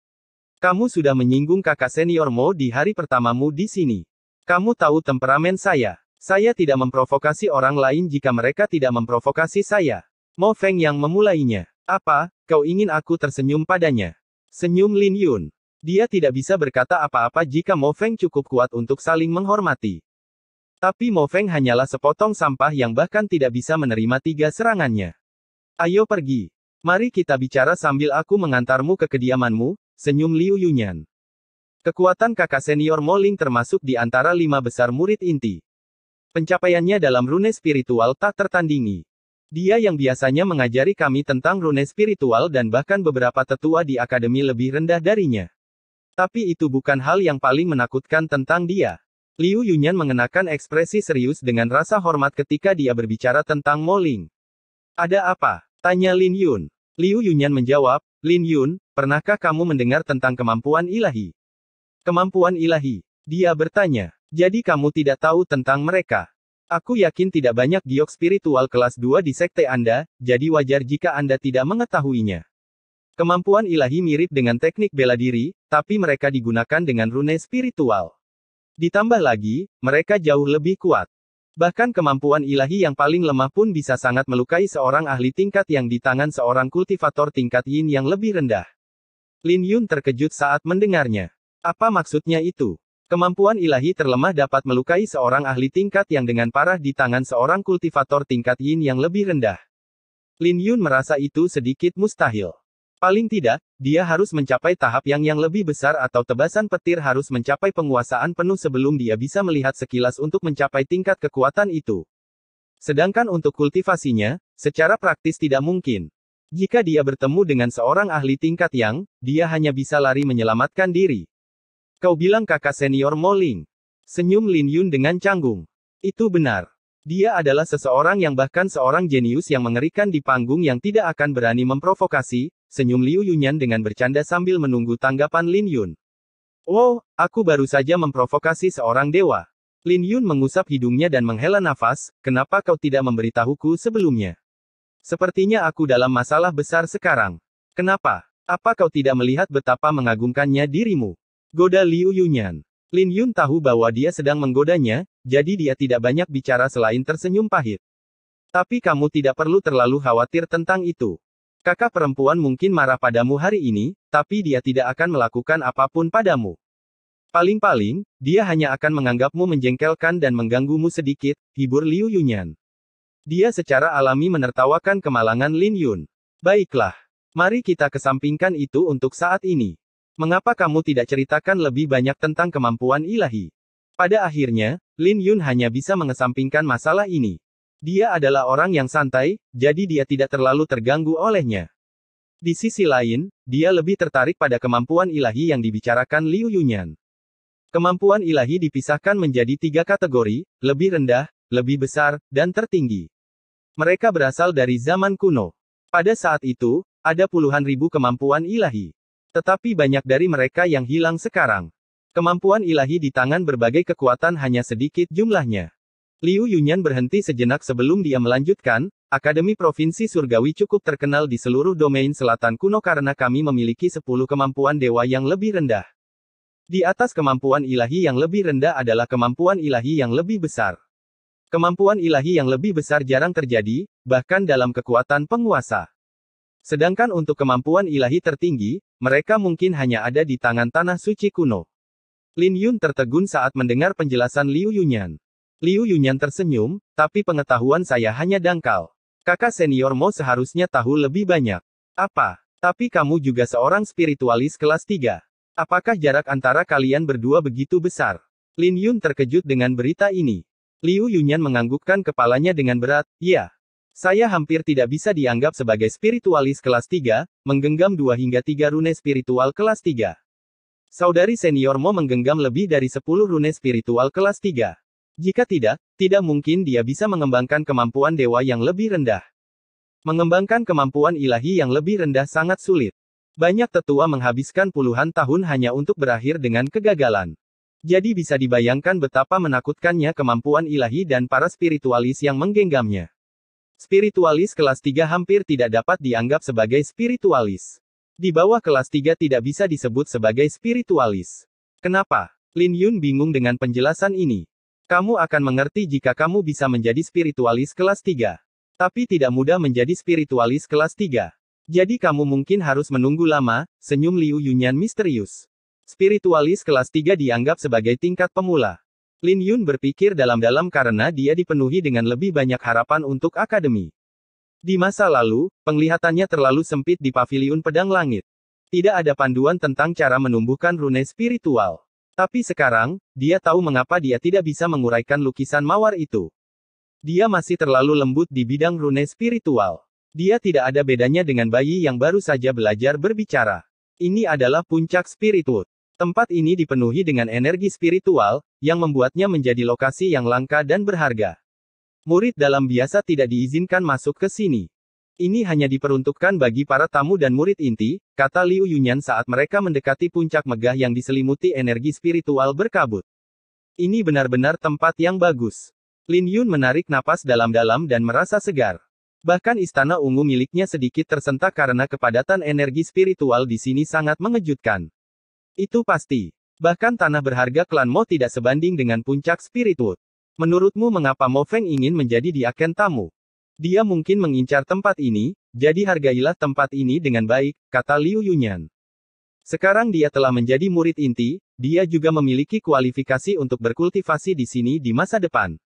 Kamu sudah menyinggung kakak senior Mo di hari pertamamu di sini. Kamu tahu temperamen saya. Saya tidak memprovokasi orang lain jika mereka tidak memprovokasi saya. Mo Feng yang memulainya. Apa, kau ingin aku tersenyum padanya? Senyum Lin Yun. Dia tidak bisa berkata apa-apa jika Mo Feng cukup kuat untuk saling menghormati. Tapi Mo Feng hanyalah sepotong sampah yang bahkan tidak bisa menerima 3 serangannya. Ayo pergi. Mari kita bicara sambil aku mengantarmu ke kediamanmu, senyum Liu Yunyan. Kekuatan kakak senior Mo Ling termasuk di antara 5 besar murid inti. Pencapaiannya dalam rune spiritual tak tertandingi. Dia yang biasanya mengajari kami tentang rune spiritual dan bahkan beberapa tetua di akademi lebih rendah darinya. Tapi itu bukan hal yang paling menakutkan tentang dia. Liu Yunyan mengenakan ekspresi serius dengan rasa hormat ketika dia berbicara tentang Mo Ling. Ada apa? Tanya Lin Yun. Liu Yunyan menjawab, Lin Yun, pernahkah kamu mendengar tentang kemampuan ilahi? Kemampuan ilahi? Dia bertanya. Jadi kamu tidak tahu tentang mereka. Aku yakin tidak banyak giok spiritual kelas 2 di sekte Anda, jadi wajar jika Anda tidak mengetahuinya. Kemampuan ilahi mirip dengan teknik bela diri, tapi mereka digunakan dengan rune spiritual. Ditambah lagi, mereka jauh lebih kuat. Bahkan kemampuan ilahi yang paling lemah pun bisa sangat melukai seorang ahli tingkat yang di tangan seorang kultivator tingkat yin yang lebih rendah. Lin Yun terkejut saat mendengarnya. Apa maksudnya itu? Kemampuan ilahi terlemah dapat melukai seorang ahli tingkat yang dengan parah di tangan seorang kultivator tingkat yin yang lebih rendah. Lin Yun merasa itu sedikit mustahil. Paling tidak, dia harus mencapai tahap yang lebih besar atau tebasan petir harus mencapai penguasaan penuh sebelum dia bisa melihat sekilas untuk mencapai tingkat kekuatan itu. Sedangkan untuk kultivasinya, secara praktis tidak mungkin. Jika dia bertemu dengan seorang ahli tingkat yang, dia hanya bisa lari menyelamatkan diri. Kau bilang kakak senior Mo Ling. Senyum Lin Yun dengan canggung. Itu benar. Dia adalah seseorang yang bahkan seorang jenius yang mengerikan di panggung yang tidak akan berani memprovokasi, senyum Liu Yunyan dengan bercanda sambil menunggu tanggapan Lin Yun. Oh, aku baru saja memprovokasi seorang dewa. Lin Yun mengusap hidungnya dan menghela nafas, kenapa kau tidak memberitahuku sebelumnya? Sepertinya aku dalam masalah besar sekarang. Kenapa? Apa kau tidak melihat betapa mengagumkannya dirimu? Goda Liu Yunyan. Lin Yun tahu bahwa dia sedang menggodanya, jadi dia tidak banyak bicara selain tersenyum pahit. Tapi kamu tidak perlu terlalu khawatir tentang itu. Kakak perempuan mungkin marah padamu hari ini, tapi dia tidak akan melakukan apapun padamu. Paling-paling, dia hanya akan menganggapmu menjengkelkan dan mengganggumu sedikit, hibur Liu Yunyan. Dia secara alami menertawakan kemalangan Lin Yun. Baiklah. Mari kita kesampingkan itu untuk saat ini. Mengapa kamu tidak ceritakan lebih banyak tentang kemampuan ilahi? Pada akhirnya, Lin Yun hanya bisa mengesampingkan masalah ini. Dia adalah orang yang santai, jadi dia tidak terlalu terganggu olehnya. Di sisi lain, dia lebih tertarik pada kemampuan ilahi yang dibicarakan Liu Yunyan. Kemampuan ilahi dipisahkan menjadi 3 kategori, lebih rendah, lebih besar, dan tertinggi. Mereka berasal dari zaman kuno. Pada saat itu, ada puluhan ribu kemampuan ilahi. Tetapi banyak dari mereka yang hilang sekarang. Kemampuan ilahi di tangan berbagai kekuatan hanya sedikit jumlahnya. Liu Yunyan berhenti sejenak sebelum dia melanjutkan, Akademi Provinsi Surgawi cukup terkenal di seluruh domain selatan kuno karena kami memiliki 10 kemampuan dewa yang lebih rendah. Di atas kemampuan ilahi yang lebih rendah adalah kemampuan ilahi yang lebih besar. Kemampuan ilahi yang lebih besar jarang terjadi, bahkan dalam kekuatan penguasa. Sedangkan untuk kemampuan ilahi tertinggi, mereka mungkin hanya ada di tangan tanah suci kuno. Lin Yun tertegun saat mendengar penjelasan Liu Yunyan. Liu Yunyan tersenyum, tapi pengetahuan saya hanya dangkal. Kakak senior Mo seharusnya tahu lebih banyak. Apa? Tapi kamu juga seorang spiritualis kelas 3. Apakah jarak antara kalian berdua begitu besar? Lin Yun terkejut dengan berita ini. Liu Yunyan menganggukkan kepalanya dengan berat, ya. Saya hampir tidak bisa dianggap sebagai spiritualis kelas 3, menggenggam 2 hingga 3 rune spiritual kelas 3. Saudari senior Mo menggenggam lebih dari 10 rune spiritual kelas 3. Jika tidak mungkin dia bisa mengembangkan kemampuan dewa yang lebih rendah. Mengembangkan kemampuan ilahi yang lebih rendah sangat sulit. Banyak tetua menghabiskan puluhan tahun hanya untuk berakhir dengan kegagalan. Jadi bisa dibayangkan betapa menakutkannya kemampuan ilahi dan para spiritualis yang menggenggamnya. Spiritualis kelas 3 hampir tidak dapat dianggap sebagai spiritualis. Di bawah kelas 3 tidak bisa disebut sebagai spiritualis. Kenapa? Lin Yun bingung dengan penjelasan ini. Kamu akan mengerti jika kamu bisa menjadi spiritualis kelas 3. Tapi tidak mudah menjadi spiritualis kelas 3. Jadi kamu mungkin harus menunggu lama, senyum Liu Yunyan misterius. Spiritualis kelas 3 dianggap sebagai tingkat pemula. Lin Yun berpikir dalam-dalam karena dia dipenuhi dengan lebih banyak harapan untuk akademi. Di masa lalu, penglihatannya terlalu sempit di paviliun pedang langit. Tidak ada panduan tentang cara menumbuhkan rune spiritual. Tapi sekarang, dia tahu mengapa dia tidak bisa menguraikan lukisan mawar itu. Dia masih terlalu lembut di bidang rune spiritual. Dia tidak ada bedanya dengan bayi yang baru saja belajar berbicara. Ini adalah puncak spiritual. Tempat ini dipenuhi dengan energi spiritual, yang membuatnya menjadi lokasi yang langka dan berharga. Murid dalam biasa tidak diizinkan masuk ke sini. Ini hanya diperuntukkan bagi para tamu dan murid inti, kata Liu Yunyan saat mereka mendekati puncak megah yang diselimuti energi spiritual berkabut. Ini benar-benar tempat yang bagus. Lin Yun menarik napas dalam-dalam dan merasa segar. Bahkan istana ungu miliknya sedikit tersentak karena kepadatan energi spiritual di sini sangat mengejutkan. Itu pasti. Bahkan tanah berharga klan Mo tidak sebanding dengan puncak spiritual. Menurutmu mengapa Mo Feng ingin menjadi diaken tamu? Dia mungkin mengincar tempat ini, jadi hargailah tempat ini dengan baik, kata Liu Yunyan. Sekarang dia telah menjadi murid inti, dia juga memiliki kualifikasi untuk berkultivasi di sini di masa depan.